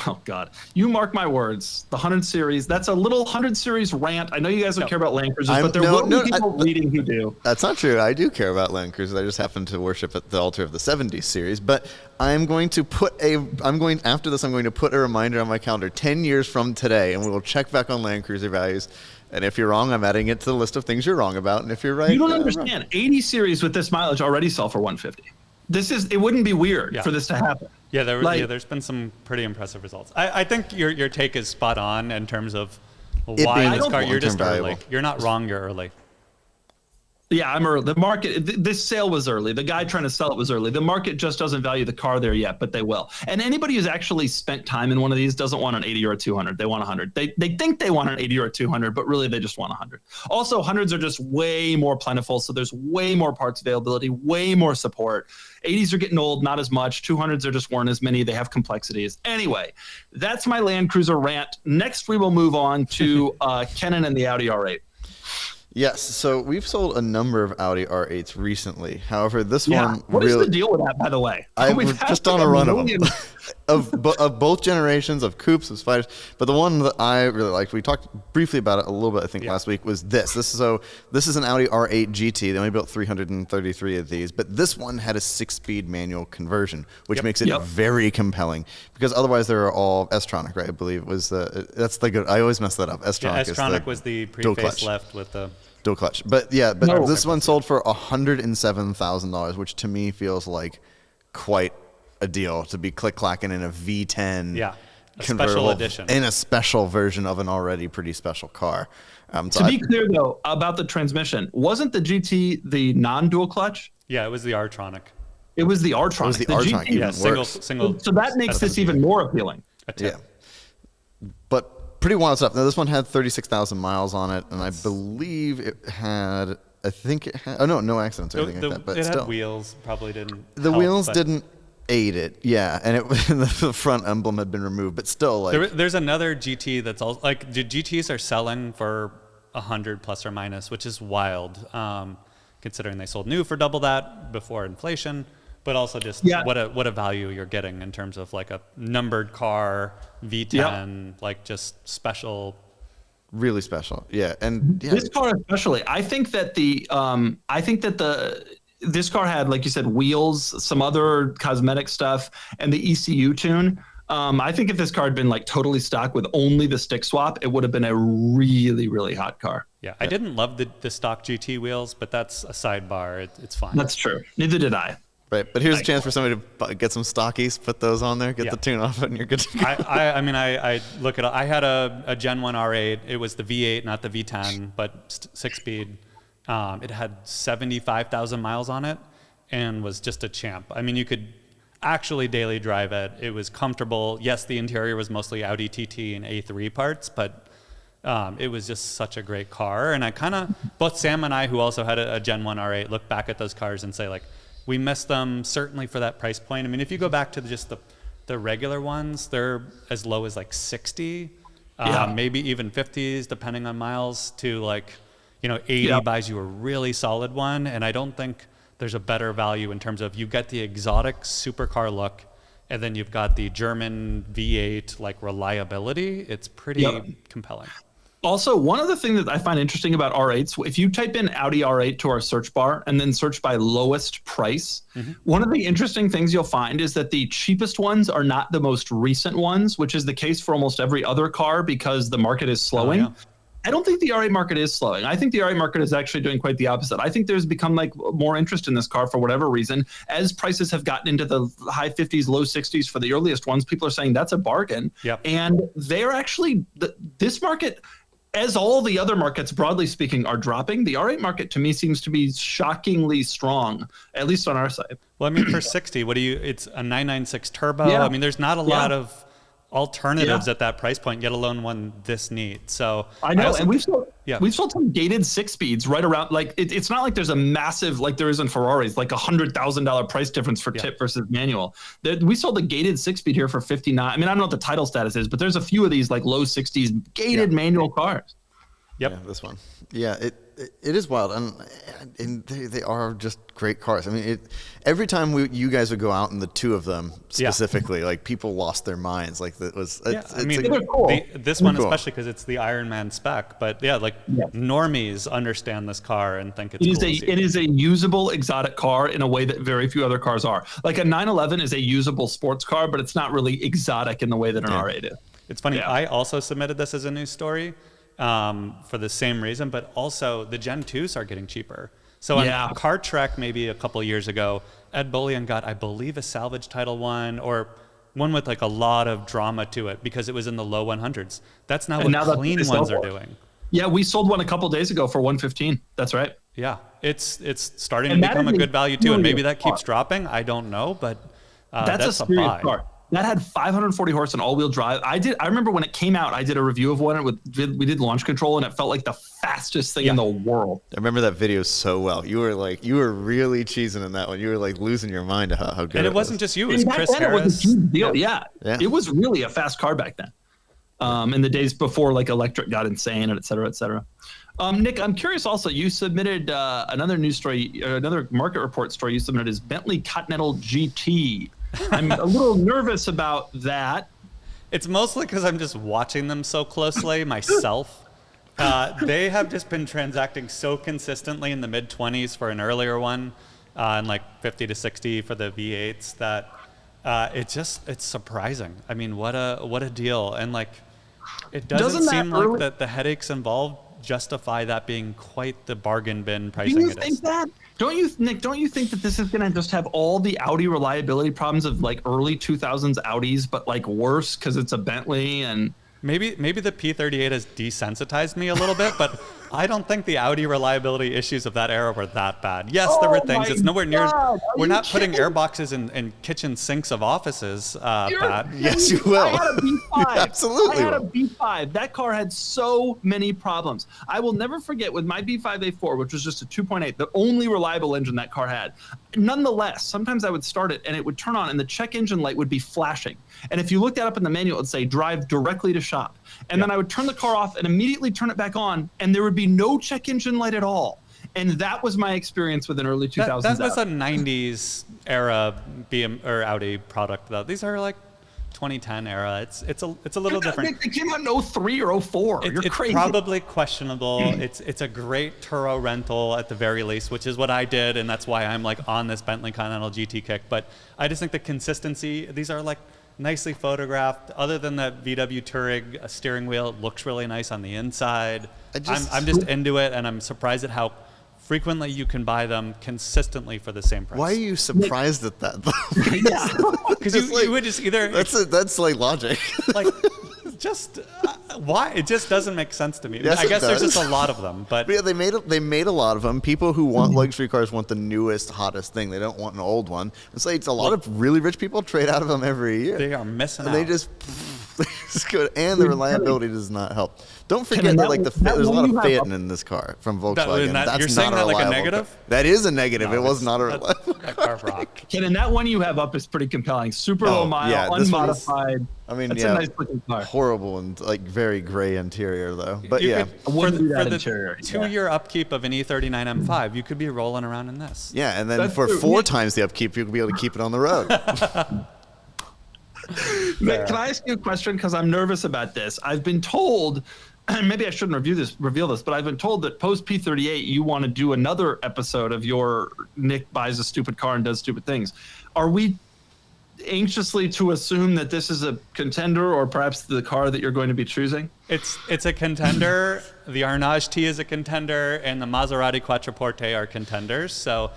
Oh God, you mark my words. The 100 series, that's a little 100 series rant. I know you guys don't care about Land Cruisers, but there will be people reading who do. That's not true. I do care about Land Cruisers. I just happen to worship at the altar of the 70s series. But I'm going to put after this, I'm going to put a reminder on my calendar 10 years from today, and we will check back on Land Cruiser values. And if you're wrong, I'm adding it to the list of things you're wrong about. And if you're right, you don't understand. 80 series with this mileage already sell for 150. It wouldn't be weird for this to happen. Yeah, there's been some pretty impressive results. I think your take is spot on in terms of why this car. You're just early. You're not wrong. You're early. Yeah, I'm early. The market, this sale was early. The guy trying to sell it was early. The market just doesn't value the car there yet, but they will. And anybody who's actually spent time in one of these doesn't want an 80 or a 200. They want a 100. They think they want an 80 or a 200, but really they just want a 100. Also, 100s are just way more plentiful, so there's way more parts availability, way more support. 80s are getting old, not as much. 200s are just weren't as many. They have complexities. Anyway, that's my Land Cruiser rant. Next, we will move on to Kennan and the Audi R8. Yes, so we've sold a number of Audi R8s recently. However, this one what really... What is the deal with that, by the way? We're just on a run of them. of both generations of coupes, of spiders. But the one that I really liked, we talked briefly about it a little bit, I think, last week, was this. This is an Audi R8 GT. They only built 333 of these. But this one had a 6-speed manual conversion, which makes it very compelling. Because otherwise, they were all S-tronic, right? I believe it was that's the good... I always mess that up. S-tronic, S-tronic was the pre-facelift with the... dual clutch. But this one sold for $107,000, which to me feels like quite a deal to be click-clacking in a V10 special edition. In a special version of an already pretty special car. To be clear, though, about the transmission, wasn't the GT the non-dual clutch? Yeah, it was the R-tronic. It was the R-Tronic. It was the R-Tronic, even worse. Single. So that makes this even more appealing. Yeah. But pretty wild stuff. Now, this one had 36,000 miles on it, and I believe it had, no accidents or anything like that. But it still. had wheels, probably didn't. The wheels didn't aid it, yeah, and the front emblem had been removed, but still, like. There's another GT that's all, like, the GTs are selling for 100 plus or minus, which is wild, considering they sold new for double that before inflation. But also just what a value you're getting in terms of like a numbered car, V10, like just special. Really special, yeah. And this car especially, I think that this car had, like you said, wheels, some other cosmetic stuff, and the ECU tune. I think if this car had been like totally stock with only the stick swap, it would have been a really, really hot car. Yeah, I didn't love the stock GT wheels, but that's a sidebar. It's fine. That's true. Neither did I. Right, but here's a chance for somebody to get some stockies, put those on there, get the tune off it, and you're good to go. I look at. I had a Gen 1 R8. It was the V8, not the V10, but 6-speed. It had 75,000 miles on it, and was just a champ. I mean, you could actually daily drive it. It was comfortable. Yes, the interior was mostly Audi TT and A3 parts, but it was just such a great car. And I kind of, both Sam and I, who also had a Gen 1 R8, look back at those cars and say, like, we missed them certainly for that price point. I mean, if you go back to just the regular ones, they're as low as like 60, maybe even 50s, depending on miles, to like, 80 buys you a really solid one. And I don't think there's a better value in terms of you get the exotic supercar look, and then you've got the German V8 like reliability. It's pretty compelling. Also, one other thing that I find interesting about R8s, if you type in Audi R8 to our search bar and then search by lowest price, one of the interesting things you'll find is that the cheapest ones are not the most recent ones, which is the case for almost every other car because the market is slowing. Oh, yeah. I don't think the R8 market is slowing. I think the R8 market is actually doing quite the opposite. I think there's become like more interest in this car for whatever reason. As prices have gotten into the high 50s, low 60s for the earliest ones, people are saying that's a bargain. Yep. And they're actually, this market, as all the other markets, broadly speaking, are dropping, the R8 market to me seems to be shockingly strong, at least on our side. Well, I mean, for 60, it's a 996 turbo. Yeah. I mean, there's not a lot of alternatives at that price point, yet alone one this neat. So I know, and we've sold some gated 6-speeds right around, like it's not like there's a massive, like there is in Ferraris, like $100,000 price difference for tip versus manual. We sold a gated 6-speed here for 59. I mean, I don't know what the title status is, but there's a few of these like low 60s gated manual cars. Yep. Yeah, this one. Yeah, it is wild, and they are just great cars. I mean, every time you guys would go out in the two of them specifically, like people lost their minds. Like that was. I mean, they're cool. This one especially because it's the Iron Man spec. But normies understand this car and think it's cool. It is a usable exotic car in a way that very few other cars are. Like a 911 is a usable sports car, but it's not really exotic in the way that an R8 is. It's funny. Yeah. I also submitted this as a news story. For the same reason, but also the Gen 2s are getting cheaper. So on Car Trek, maybe a couple of years ago, Ed Bullion got, I believe, a salvage title one, or one with like a lot of drama to it because it was in the low 100s. That's not what clean ones are doing. Yeah, we sold one a couple days ago for 115. That's right. Yeah, it's starting to become a good value too, and maybe that keeps dropping. I don't know, but that's a serious car. That had 540 horse and all-wheel drive. I remember when it came out, I did a review of one. We did launch control, and it felt like the fastest thing in the world. I remember that video so well. You were really cheesing in that one. You were like losing your mind at how good it was. And it wasn't just you. It was Chris Harris. It was a huge deal. Yeah. It was really a fast car back then. In the days before like electric got insane and et cetera, et cetera. Nick, I'm curious also, you submitted another news story, another market report story you submitted is Bentley Continental GT. I'm a little nervous about that. It's mostly because I'm just watching them so closely myself. They have just been transacting so consistently in the mid-20s for an earlier one, and like 50 to 60 for the V8s that it's surprising. I mean, what a deal. And like, it doesn't seem like that the headaches involved justify that being quite the bargain bin pricing. Do you think that? Don't you, Nick? Don't you think that this is going to just have all the Audi reliability problems of like early 2000s Audis, but like worse because it's a Bentley? And maybe the P38 has desensitized me a little bit, but I don't think the Audi reliability issues of that era were that bad. Yes, there were things. It's nowhere near. We're not putting airboxes in kitchen sinks of offices bad. Yes, you will. I had a B5. Absolutely. I had a B5. That car had so many problems. I will never forget with my B5A4, which was just a 2.8, the only reliable engine that car had. Nonetheless, sometimes I would start it and it would turn on and the check engine light would be flashing. And if you looked that up in the manual, it would say drive directly to shop. And then I would turn the car off and immediately turn it back on, and there would be no check engine light at all. And that was my experience with an early 2000s. That was a 90s era Audi product, though. These are like 2010 era. It's a little different. It came out in 03 or 04. You're crazy. It's probably questionable. It's a great Turo rental at the very least, which is what I did, and that's why I'm like on this Bentley Continental GT kick. But I just think the consistency, these are like nicely photographed. Other than the VW Touareg steering wheel, it looks really nice on the inside. I'm just into it, and I'm surprised at how frequently you can buy them consistently for the same price. Why are you surprised at that, though? Because you would just either... That's like logic. Like, just... why? It just doesn't make sense to me. Yes, I guess there's just a lot of them, but... Yeah, they made a lot of them. People who want luxury cars want the newest, hottest thing. They don't want an old one. It's like, it's a lot of really rich people trade out of them every year. They are missing out. They just go, and the reliability does not help. Don't forget that there's a lot of Phaeton in this car from Volkswagen. That's you're saying not that a like a negative? Car. That is a negative. No, it was not a reliable that car rock. Ken, and that one you have up is pretty compelling. Super low mile, unmodified. I mean, that's a nice looking car. Horrible and like very gray interior though. But for the 2-year upkeep of an E39 M5, you could be rolling around in this. Yeah, and then for 4 times the upkeep, you could be able to keep it on the road. Can I ask you a question? Because I'm nervous about this. I've been told, maybe I shouldn't reveal this, but I've been told that post P38, you want to do another episode of your Nick buys a stupid car and does stupid things. Are we anxiously to assume that this is a contender, or perhaps the car that you're going to be choosing? It's a contender. The Arnage T is a contender, and the Maserati Quattroporte are contenders. So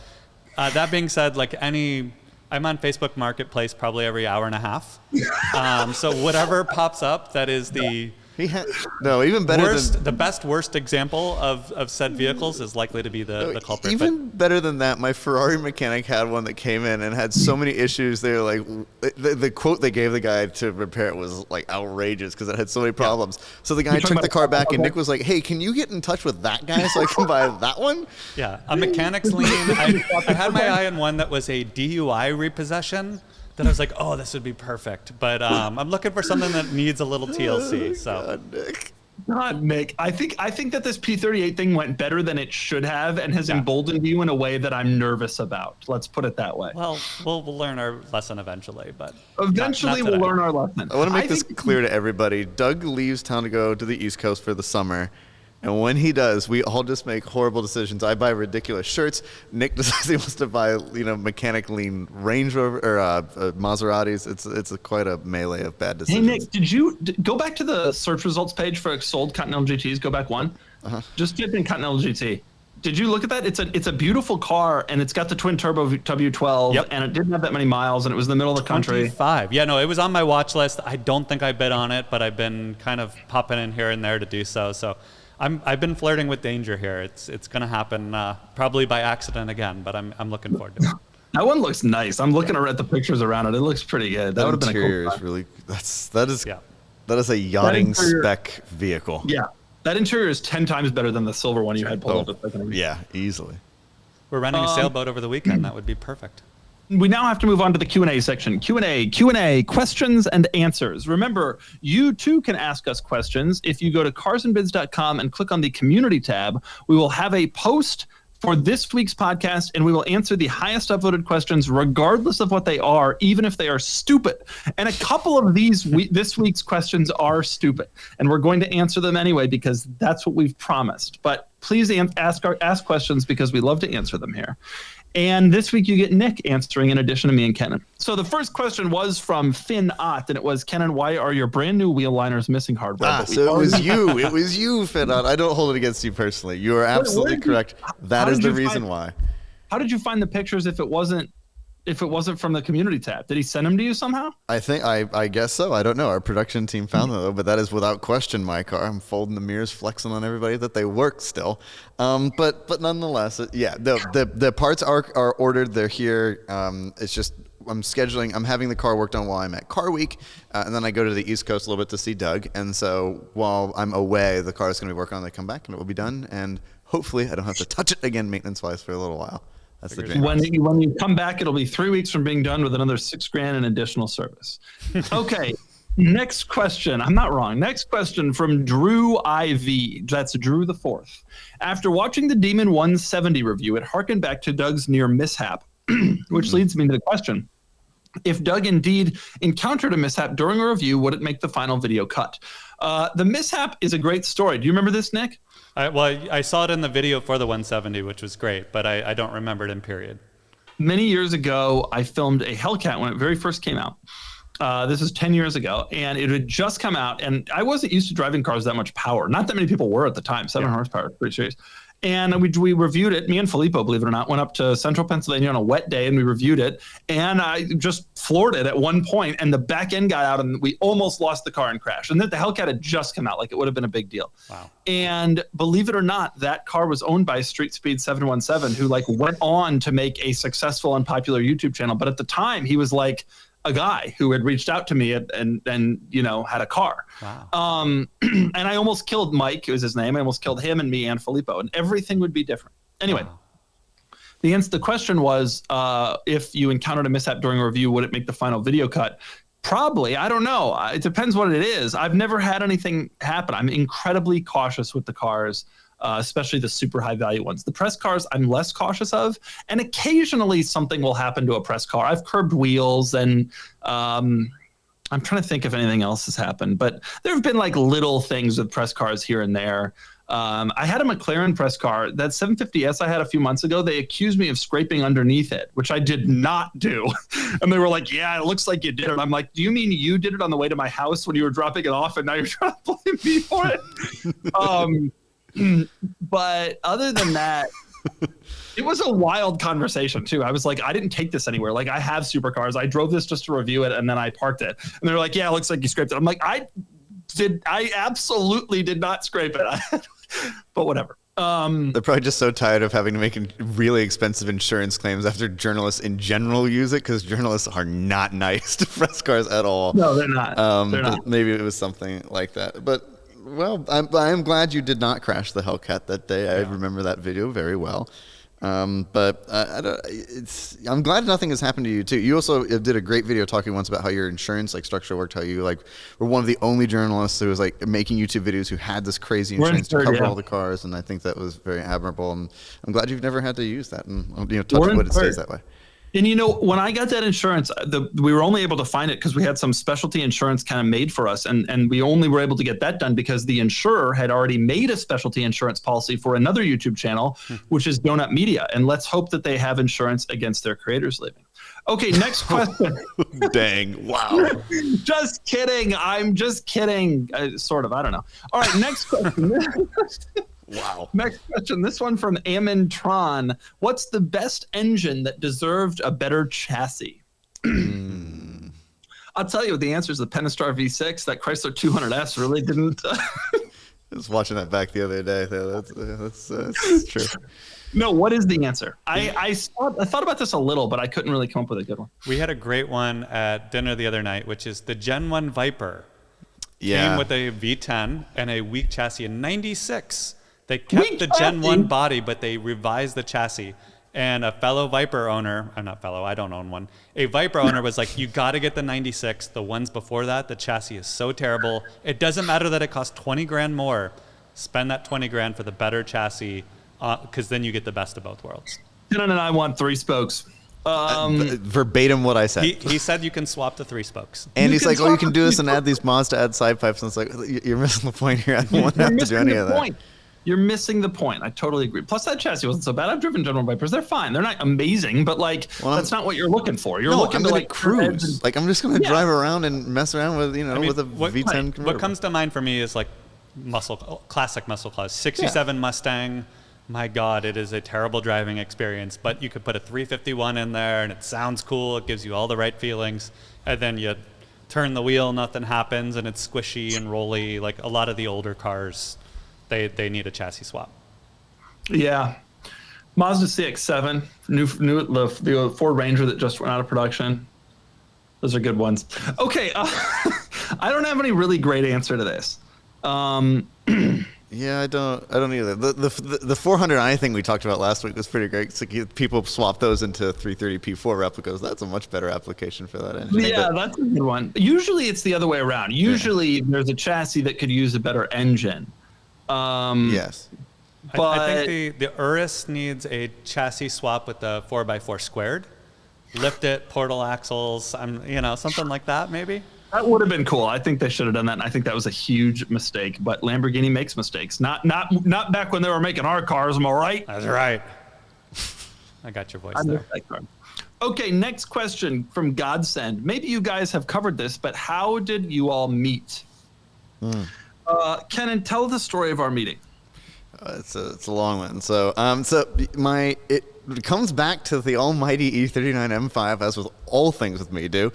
that being said, I'm on Facebook Marketplace probably every hour and a half. So whatever pops up, that is the even better the best worst example of said vehicles is likely to be the culprit. Even better than that, my Ferrari mechanic had one that came in and had so many issues. They were like, the quote they gave the guy to repair it was like outrageous because it had so many problems. So the guy took the car back and Nick was like, "Hey, can you get in touch with that guy so I can buy that one?" Yeah, a mechanic's lien. I had my eye on one that was a DUI repossession. Then I was like, oh, this would be perfect. But I'm looking for something that needs a little TLC. So, God, Nick. I think that this P38 thing went better than it should have and has emboldened you in a way that I'm nervous about. Let's put it that way. Well, we'll learn our lesson eventually, but eventually we'll learn our lesson. I want to make this clear to everybody. Doug leaves town to go to the East Coast for the summer. And when he does, we all just make horrible decisions. I buy ridiculous shirts. Nick decides he wants to buy, mechanic lean Range Rover or Maseratis. It's quite a melee of bad decisions. Hey Nick, did you go back to the search results page for sold Continental GTs? Go back one. Just type in Continental GT. Did you look at that? It's a beautiful car, and it's got the twin turbo W12, and it didn't have that many miles, and it was in the middle of the country. 25. Yeah, no, it was on my watch list. I don't think I bid on it, but I've been kind of popping in here and there to do so. So. I've been flirting with danger here. It's going to happen probably by accident again, but I'm looking forward to it. That one looks nice. I'm looking at the pictures around it. It looks pretty good. That would have been a cool interior is really that is a yachting spec vehicle. Yeah, that interior is 10 times better than the silver one you had pulled up. Yeah, easily. We're renting a sailboat over the weekend. That would be perfect. We now have to move on to the Q&A section. Q&A, questions and answers. Remember, you too can ask us questions. If you go to carsandbids.com and click on the community tab, we will have a post for this week's podcast, and we will answer the highest upvoted questions regardless of what they are, even if they are stupid. And a couple of this week's questions are stupid, and we're going to answer them anyway because that's what we've promised. But please ask questions because we love to answer them here. And this week you get Nick answering in addition to me and Kennan. So the first question was from Finn Ott, and it was, Kennan, why are your brand new wheel liners missing hardware? So it was you. It was you, Finn Ott. I don't hold it against you personally. You are absolutely correct. That is the reason why. How did you find the pictures if it wasn't if it wasn't from the community tab? Did he send them to you somehow? I guess so. I don't know. Our production team found them though, but that is without question my car. I'm folding the mirrors, flexing on everybody that they work still. But nonetheless, the parts are ordered. They're here. It's just I'm having the car worked on while I'm at Car Week, and then I go to the East Coast a little bit to see Doug. And so while I'm away, the car is going to be working on. They come back and it will be done. And hopefully I don't have to touch it again maintenance-wise for a little while. That's the dream. When you come back, it'll be 3 weeks from being done with another $6,000 in additional service. Okay. Next question. I'm not wrong. Next question from Drew IV. That's Drew the Fourth. After watching the Demon 170 review, it harkened back to Doug's near mishap, which leads me to the question. If Doug indeed encountered a mishap during a review, would it make the final video cut? The mishap is a great story. Do you remember this, Nick? I saw it in the video for the 170, which was great, but I don't remember it in period. Many years ago, I filmed a Hellcat when it very first came out. This is 10 years ago, and it had just come out, and I wasn't used to driving cars that much power. Not that many people were at the time. 7 horsepower, pretty serious. And we reviewed it. Me and Filippo, believe it or not, went up to central Pennsylvania on a wet day, and we reviewed it. And I just floored it at one point, and the back end got out, and we almost lost the car and crashed. And then the Hellcat had just come out, like it would have been a big deal. Wow. And believe it or not, that car was owned by Street Speed 717, who went on to make a successful and popular YouTube channel. But at the time, he was like a guy who had reached out to me and had a car. Wow. And I almost killed Mike, it was his name. I almost killed him and me and Filippo, and everything would be different. Anyway, wow. The question was, if you encountered a mishap during a review, would it make the final video cut? Probably. I don't know. It depends what it is. I've never had anything happen. I'm incredibly cautious with the cars. Especially the super high value ones. The press cars I'm less cautious of, and occasionally something will happen to a press car. I've curbed wheels, and I'm trying to think if anything else has happened, but there have been little things with press cars here and there. I had a McLaren press car, that 750S I had a few months ago. They accused me of scraping underneath it, which I did not do. And they were like, yeah, it looks like you did it. I'm like, do you mean you did it on the way to my house when you were dropping it off, and now you're trying to blame me for it? But other than that, it was a wild conversation too. I was like, I didn't take this anywhere. I have supercars. I drove this just to review it, and then I parked it. And they're like, yeah, it looks like you scraped it. I'm like, I absolutely did not scrape it. But whatever. They're probably just so tired of having to make really expensive insurance claims after journalists in general use it, because journalists are not nice to press cars at all. No, they're not. They're not. Maybe it was something like that. But well, I'm glad you did not crash the Hellcat that day. I remember that video very well. But I'm glad nothing has happened to you too. You also did a great video talking once about how your insurance structure worked, how you were one of the only journalists who was making YouTube videos who had this crazy insurance to cover all the cars, and I think that was very admirable. And I'm glad you've never had to use that, and touch wood, it stays that way. And when I got that insurance, we were only able to find it because we had some specialty insurance kind of made for us. And we only were able to get that done because the insurer had already made a specialty insurance policy for another YouTube channel, which is Donut Media. And let's hope that they have insurance against their creators leaving. Okay, next question. Dang, wow. Just kidding. I'm just kidding. Sort of. I don't know. All right, next question. Wow. Next question. This one from Ammon Tron. What's the best engine that deserved a better chassis? I'll tell you, the answer is the Pentastar V6. That Chrysler 200S really didn't. I was watching that back the other day. That's true. No, what is the answer? I thought about this a little, but I couldn't really come up with a good one. We had a great one at dinner the other night, which is the Gen 1 Viper. Yeah. Came with a V10 and a weak chassis in '96. They kept the Gen 1 body, but they revised the chassis. And a fellow Viper owner, I'm not fellow, I don't own one. A Viper owner was like, you got to get the 96. The ones before that, the chassis is so terrible. It doesn't matter that it costs 20 grand more. Spend that 20 grand for the better chassis, because then you get the best of both worlds. Kennan and I want 3 spokes. Verbatim what I said. He said you can swap the 3 spokes. And he's like, you can do this and add these mods to add side pipes. And it's like, you're missing the point here. I don't want to have to do any of that. You're missing the point. I totally agree. Plus, that chassis wasn't so bad. I've driven General Vipers. They're fine. They're not amazing, but that's not what you're looking for. You're looking to cruise. I'm just going to drive around and mess around with, with a V10 convertible. What comes to mind for me is classic muscle cars. 67 Mustang, my God, it is a terrible driving experience. But you could put a 351 in there, and it sounds cool. It gives you all the right feelings. And then you turn the wheel, nothing happens, and it's squishy and rolly. Like a lot of the older cars, they need a chassis swap. Yeah. Mazda CX-7, the Ford Ranger that just went out of production. Those are good ones. Okay, I don't have any really great answer to this. Yeah, I don't either. The 400i thing we talked about last week was pretty great. So people swap those into 330p4 replicas. That's a much better application for that engine. Yeah, that's a good one. Usually it's the other way around. Usually there's a chassis that could use a better engine. Yes. But I think the Urus needs a chassis swap with the 4x4 squared. Lift it, portal axles, something like that maybe. That would have been cool. I think they should have done that, and I think that was a huge mistake. But Lamborghini makes mistakes. Not back when they were making our cars, am I right? That's right. I got your voice there. Okay, next question from Godsend. Maybe you guys have covered this, but how did you all meet? Kennan, tell the story of our meeting. It's a long one. So it comes back to the almighty E39 M5, as with all things with me do.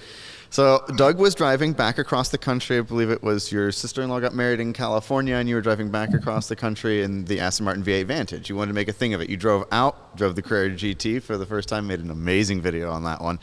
So Doug was driving back across the country. I believe it was your sister-in-law got married in California, and you were driving back across the country in the Aston Martin V8 Vantage. You wanted to make a thing of it. You drove the Carrera GT for the first time, made an amazing video on that one.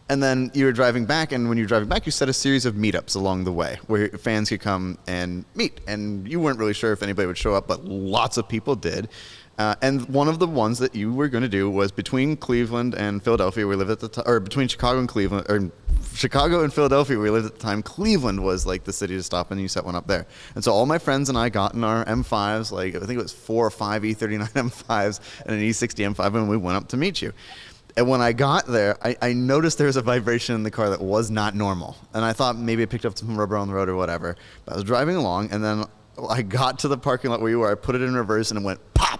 And then you were driving back, and when you were driving back, you set a series of meetups along the way where fans could come and meet. And you weren't really sure if anybody would show up, but lots of people did. And one of the ones that you were going to do was between Cleveland and Philadelphia. We lived at the time, or between Chicago and Cleveland, or Chicago and Philadelphia. We lived at the time. Cleveland was like the city to stop, and you set one up there. And so all my friends and I got in our M5s, like I think it was 4 or 5 E39 M5s and an E60 M5, and we went up to meet you. And when I got there, I noticed there was a vibration in the car that was not normal. And I thought maybe I picked up some rubber on the road or whatever. But I was driving along, and then I got to the parking lot where you were. I put it in reverse, and it went pop.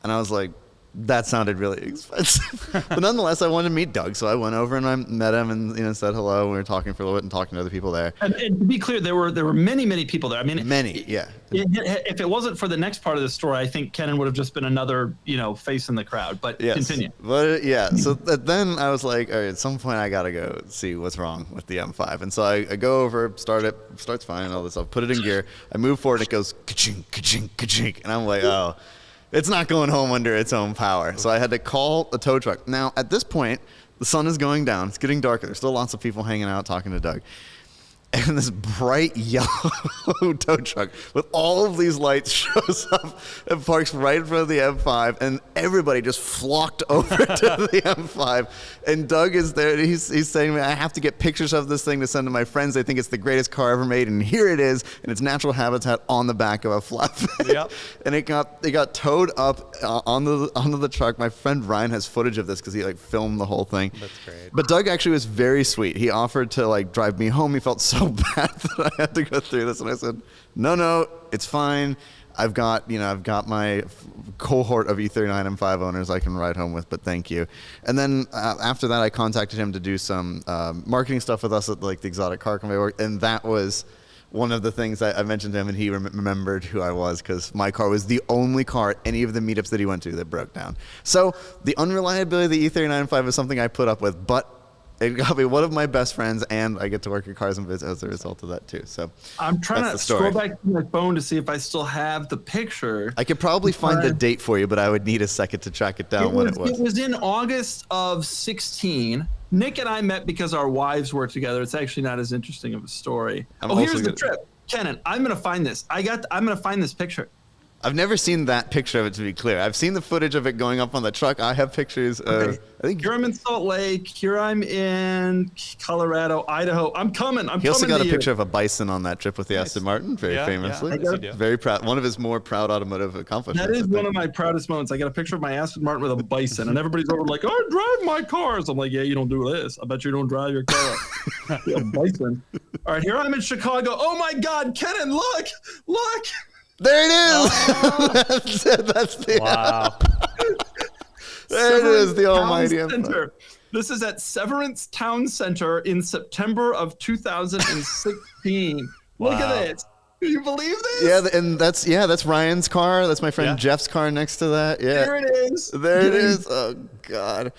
And I was like, that sounded really expensive. But nonetheless, I wanted to meet Doug. So I went over and I met him and said hello. We were talking for a little bit and talking to other people there. And to be clear, there were many people there. I mean, many, yeah. If it wasn't for the next part of the story, I think Kennan would have just been another, face in the crowd. But yes. Continue. But yeah, so then I was like, all right, at some point I got to go see what's wrong with the M5. And so I go over, starts fine and all this stuff, put it in gear. I move forward, it goes ka-chink, ka-chink, ka-chink. And I'm like, oh. It's not going home under its own power. So I had to call a tow truck. Now, at this point, the sun is going down. It's getting darker. There's still lots of people hanging out talking to Doug. And this bright yellow tow truck with all of these lights shows up and parks right in front of the M5, and everybody just flocked over to the M5. And Doug is there, and he's saying to me, I have to get pictures of this thing to send to my friends. They think it's the greatest car ever made, and here it is in its natural habitat on the back of a flatbed. Yep. And it got towed up onto the truck. My friend Ryan has footage of this because he filmed the whole thing. That's great. But Doug actually was very sweet. He offered to drive me home. He felt so bad that I had to go through this, and I said, no, it's fine. I've got my cohort of E39 M5 owners I can ride home with, but thank you. And then after that, I contacted him to do some marketing stuff with us at the exotic car convoy, and that was one of the things I mentioned to him, and he remembered who I was because my car was the only car at any of the meetups that he went to that broke down. So the unreliability of the E39 M5 is something I put up with, but it got me one of my best friends, and I get to work at Cars and Biz as a result of that too. So I'm trying to scroll back to my phone to see if I still have the picture. I could probably find the date for you, but I would need a second to track it down when it was. It was in August of 16. Nick and I met because our wives were together. It's actually not as interesting of a story. Here's the trip. Kennan, I'm going to find this. I'm going to find this picture. I've never seen that picture of it, to be clear. I've seen the footage of it going up on the truck. I have pictures of, I think. Here I'm in Salt Lake. Here I'm in Colorado, Idaho. I'm coming. He also got a picture of a bison on that trip with the Aston Martin, very famously. Yeah. Very proud. One of his more proud automotive accomplishments. That is one of my proudest moments. I got a picture of my Aston Martin with a bison, and everybody's over like, I drive my cars. I'm like, yeah, you don't do this. I bet you don't drive your car. A bison. All right, here I'm in Chicago. Oh my God, Kennan, look. There it is. Oh. That's the wow. There it is, the almighty Center. This is at Severance Town Center in September of 2016. Look at it. Can you believe this? Yeah, and that's Ryan's car. That's my friend Jeff's car next to that. Yeah. There it is. There it is. Oh, God.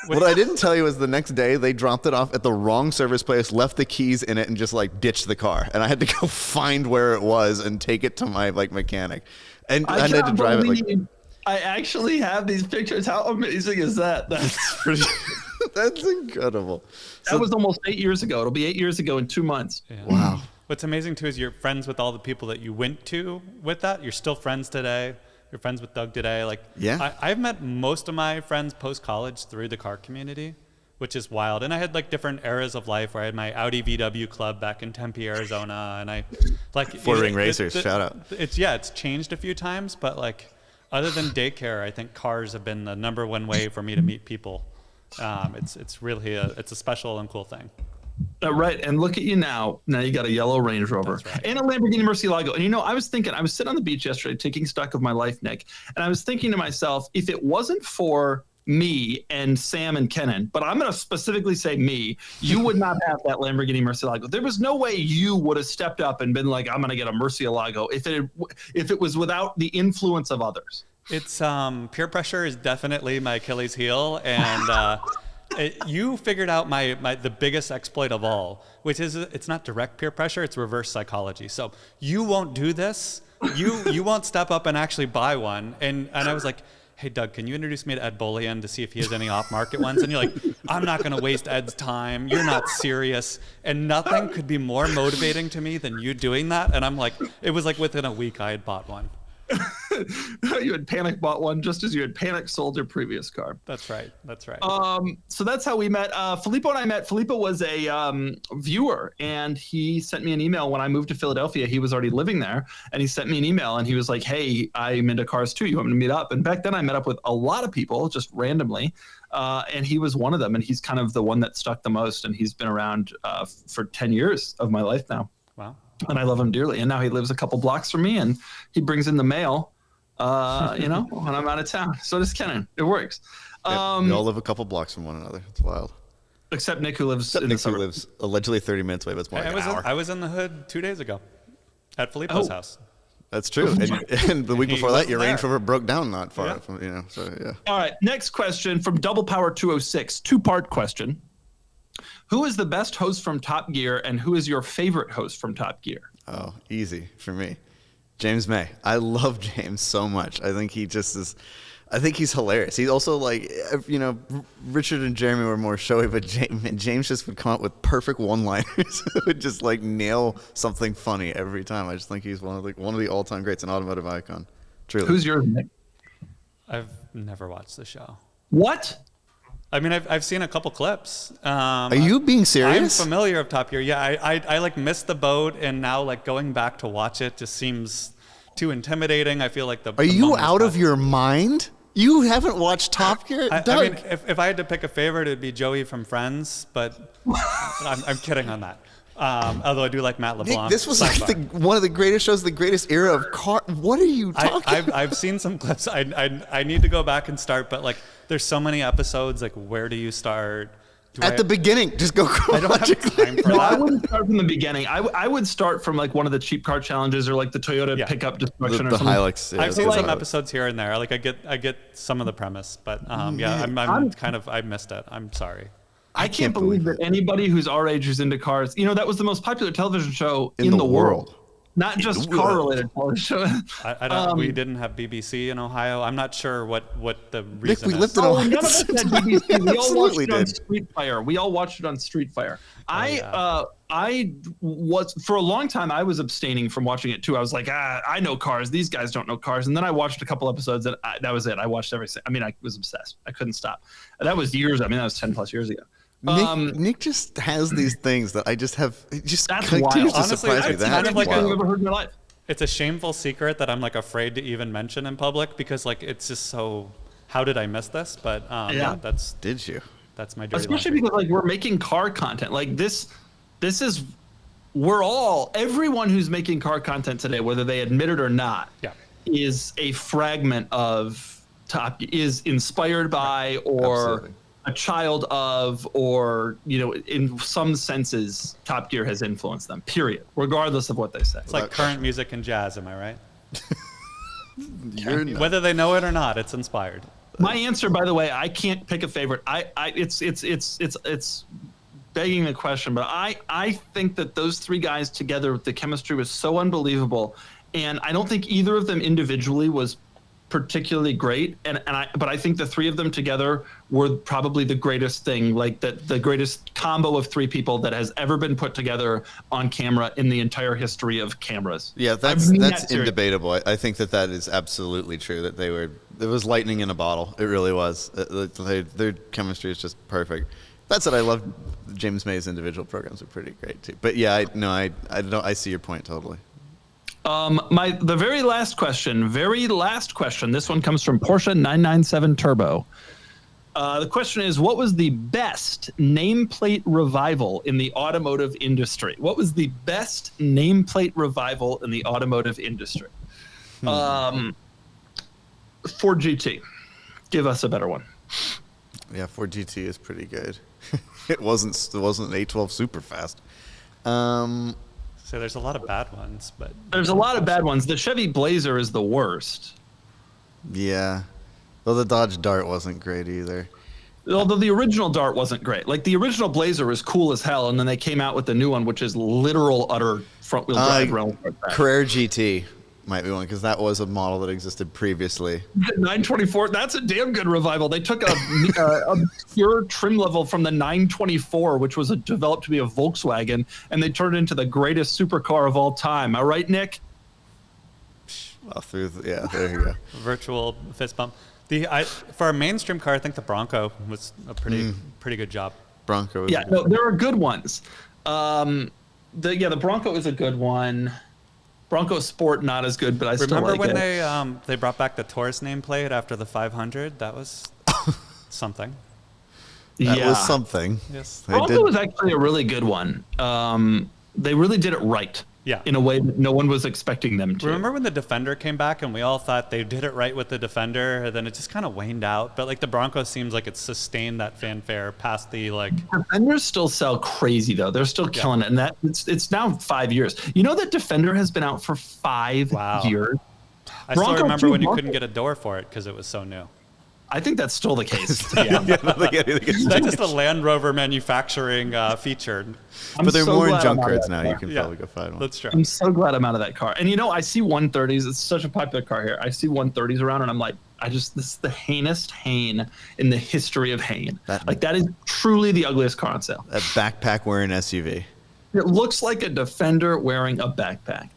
What I didn't tell you was the next day they dropped it off at the wrong service place, left the keys in it, and just like ditched the car. And I had to go find where it was and take it to my like mechanic. And I had to drive it. Like, I actually have these pictures. How amazing is that? That's pretty. That's incredible. That was almost 8 years ago. It'll be 8 years ago in 2 months. Yeah. Wow. What's amazing too is you're friends with all the people that you went to with that. You're still friends today. You're friends with Doug today. Like, I've met most of my friends post-college through the car community, which is wild. And I had like different eras of life where I had my Audi VW club back in Tempe, Arizona, and I like Four Ring Racers. Shout out. It's changed a few times, but like other than daycare, I think cars have been the number one way for me to meet people. It's really a special and cool thing. Right, and look at you now. Now you got a yellow Range Rover and a Lamborghini Murcielago. And you know, I was sitting on the beach yesterday taking stock of my life, Nick, and I was thinking to myself, if it wasn't for me and Sam and Kennan, but I'm going to specifically say me, you would not have that Lamborghini Murcielago. There was no way you would have stepped up and been like, I'm going to get a Murcielago if it was without the influence of others. It's peer pressure is definitely my Achilles heel, and you figured out the biggest exploit of all, which is it's not direct peer pressure, it's reverse psychology. So you won't do this, you won't step up and actually buy one, and I was like, hey Doug, can you introduce me to Ed Bolian to see if he has any off-market ones? And you're like, I'm not going to waste Ed's time. You're not serious. And nothing could be more motivating to me than you doing that. And I'm like, it was like within a week I had bought one. You had panic bought one just as you had panic sold your previous car. That's right. So that's how we met. Filippo and I met. Filippo was a viewer, and he sent me an email when I moved to Philadelphia. He was already living there, and he sent me an email, and he was like, hey, I'm into cars too. You want me to meet up? And back then I met up with a lot of people just randomly, and he was one of them, and he's kind of the one that stuck the most, and he's been around for 10 years of my life now. Wow. And I love him dearly. And now he lives a couple blocks from me, and he brings in the mail, when I'm out of town. So does Kennan. It works. We all live a couple blocks from one another. It's wild. Except Nick, who lives in the suburbs. Who lives allegedly 30 minutes away, but it's more like an hour. I was in the hood 2 days ago at Filippo's house. That's true. And the week before that, your Range Rover broke down not far from, so yeah. All right. Next question from Double Power 206. 2-part question. Who is the best host from Top Gear, and who is your favorite host from Top Gear? Oh, easy for me. James May. I love James so much. I think he just is. I think he's hilarious. He's also like, Richard and Jeremy were more showy, but James just would come up with perfect one-liners. Would just like nail something funny every time. I just think he's one of the all-time greats, an automotive icon. Truly. Who's yours, Nick? I've never watched the show. What? I mean, I've seen a couple clips. Are you being serious? I'm familiar with Top Gear. Yeah, I like missed the boat, and now like going back to watch it just seems too intimidating. I feel like Are you out of your mind? You haven't watched Top Gear? I mean, if I had to pick a favorite, it'd be Joey from Friends, but I'm kidding on that. Although I do like Matt LeBlanc. Nick, this was like one of the greatest shows, the greatest era of car. What are you talking about? I've seen some clips. I need to go back and start, but like there's so many episodes. Like, where do you start? At the beginning, just go chronologically. I don't have time for that. I wouldn't start from the beginning. I would start from like one of the cheap car challenges or like the Toyota pickup destruction or something. Hilux. I've seen some episodes here and there. Like I get some of the premise, but I missed it. I'm sorry. I can't believe that anybody who's our age is into cars. That was the most popular television show in the world. Not just car-related television show. I don't. We didn't have BBC in Ohio. I'm not sure what the reason Nick, we is. lived in Ohio. None of us had BBC. We all watched it on Street Fire. We all watched it on Street Fire. I was, for a long time, I was abstaining from watching it too. I was like, I know cars. These guys don't know cars. And then I watched a couple episodes, and that was it. I watched everything. I mean, I was obsessed. I couldn't stop. That was years. I mean, that was 10 plus years ago. Nick just has these things that I just have. It just that's continues wild. to surprise me. Honestly, That's kind of like I've ever heard in my life. It's a shameful secret that I'm like afraid to even mention in public because like it's just so. How did I miss this? But Did you? That's my dirty Especially laundry. because like we're making car content. Like this is everyone who's making car content today, whether they admit it or not, is a fragment of is inspired by or a child of, or, you know, in some senses, Top Gear has influenced them, period, regardless of what they say. It's like current music and jazz, am I right? You're Whether they know it or not, it's inspired. My answer, by the way, I can't pick a favorite. It's begging the question, but I think that those three guys together, the chemistry was so unbelievable, and I don't think either of them individually was particularly great, but I think the three of them together were probably the greatest thing, like the greatest combo of three people that has ever been put together on camera in the entire history of cameras. Yeah, that's indebatable. I think that is absolutely true. That it was lightning in a bottle. It really was. Their chemistry is just perfect. That's what I love. James May's individual programs are pretty great too. But yeah, I see your point totally. The very last question. This one comes from Porsche 997 Turbo. The question is, what was the best nameplate revival in the automotive industry? What was the best nameplate revival in the automotive industry? Ford GT. Give us a better one. Yeah, Ford GT is pretty good. It wasn't an 812 super fast. So there's a lot of bad ones, but there's a lot of bad ones. The Chevy Blazer is the worst. Yeah. Well, the Dodge Dart wasn't great either. Although the original Dart wasn't great. Like, the original Blazer was cool as hell, and then they came out with the new one, which is literal utter front-wheel drive. Carrera GT might be one, because that was a model that existed previously. 924, that's a damn good revival. They took a pure trim level from the 924, which was developed to be a Volkswagen, and they turned it into the greatest supercar of all time. All right, Nick? Well, there you go. Virtual fist bump. For a mainstream car, I think the Bronco was a pretty good job. Bronco. No, there are good ones. The Bronco is a good one. Bronco Sport, not as good, but I still like it. Remember when they brought back the Taurus nameplate after the 500? That was something. That was something. Yes. Bronco was actually a really good one. They really did it right. Yeah. In a way that no one was expecting them to. Remember when the Defender came back and we all thought they did it right with the Defender, and then it just kind of waned out? But like the Bronco seems like it's sustained that fanfare past the like. Defenders still sell crazy though. They're still killing it, and that it's now 5 years. You know that Defender has been out for 5 years. I still remember when you couldn't get a door for it because it was so new. I think that's still the case. That's just a Land Rover manufacturing feature. But they're more in junk cards now. You can probably go find one. That's true. I'm so glad I'm out of that car. And you know, I see 130s. It's such a popular car here. I see 130s around, and I'm like, this is the heinest Hain in the history of Hain. That is truly the ugliest car on sale. That backpack wearing SUV. It looks like a Defender wearing a backpack.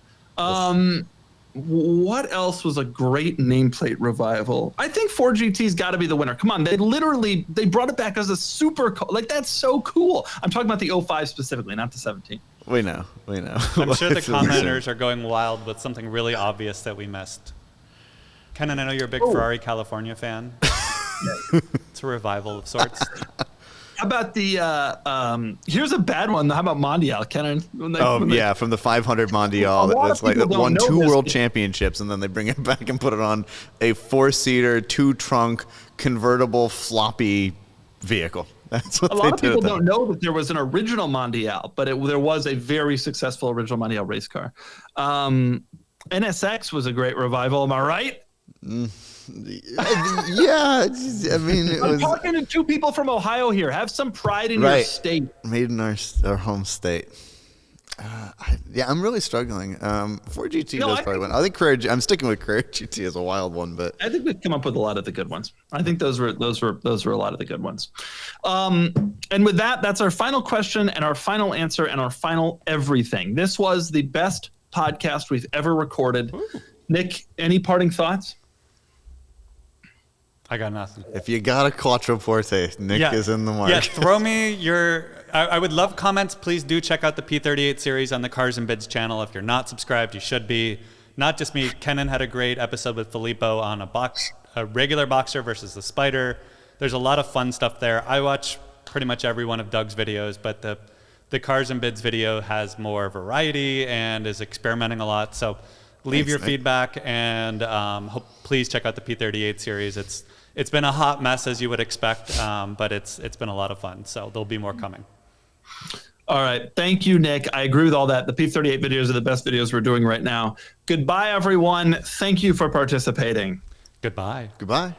What else was a great nameplate revival? I think Ford GT's got to be the winner. Come on, they brought it back as a super car. Like, that's so cool. I'm talking about the 05 specifically, not the 17. We know. I'm sure the commenters are going wild with something really obvious that we missed. Kennan, I know you're a big Ferrari California fan. It's a revival of sorts. How about the here's a bad one. How about Mondial, Kennan? From the 500 Mondial. That's like that won 2 world championships, and then they bring it back and put it on a 4-seater, 2-trunk, convertible, floppy vehicle. That's what a lot of people don't know that there was an original Mondial, but there was a very successful original Mondial race car. NSX was a great revival. Am I right? Yeah, I mean, I'm talking to 2 people from Ohio here. Have some pride in your state. Made in our home state. I'm really struggling. Ford GT does probably win. I think I'm sticking with Carrera GT as a wild one, but I think we've come up with a lot of the good ones. I think those were a lot of the good ones. And with that, that's our final question and our final answer and our final everything. This was the best podcast we've ever recorded. Ooh. Nick, any parting thoughts? I got nothing. If you got a Quattroporte, Nick is in the market. Yeah, throw me your... I would love comments. Please do check out the P38 series on the Cars and Bids channel. If you're not subscribed, you should be. Not just me. Kennan had a great episode with Filippo on a regular Boxer versus the Spider. There's a lot of fun stuff there. I watch pretty much every one of Doug's videos, but the Cars and Bids video has more variety and is experimenting a lot. So leave your feedback, and please check out the P38 series. it's been a hot mess, as you would expect, but it's been a lot of fun. So there'll be more coming. All right. Thank you, Nick. I agree with all that. The P38 videos are the best videos we're doing right now. Goodbye, everyone. Thank you for participating. Goodbye. Goodbye.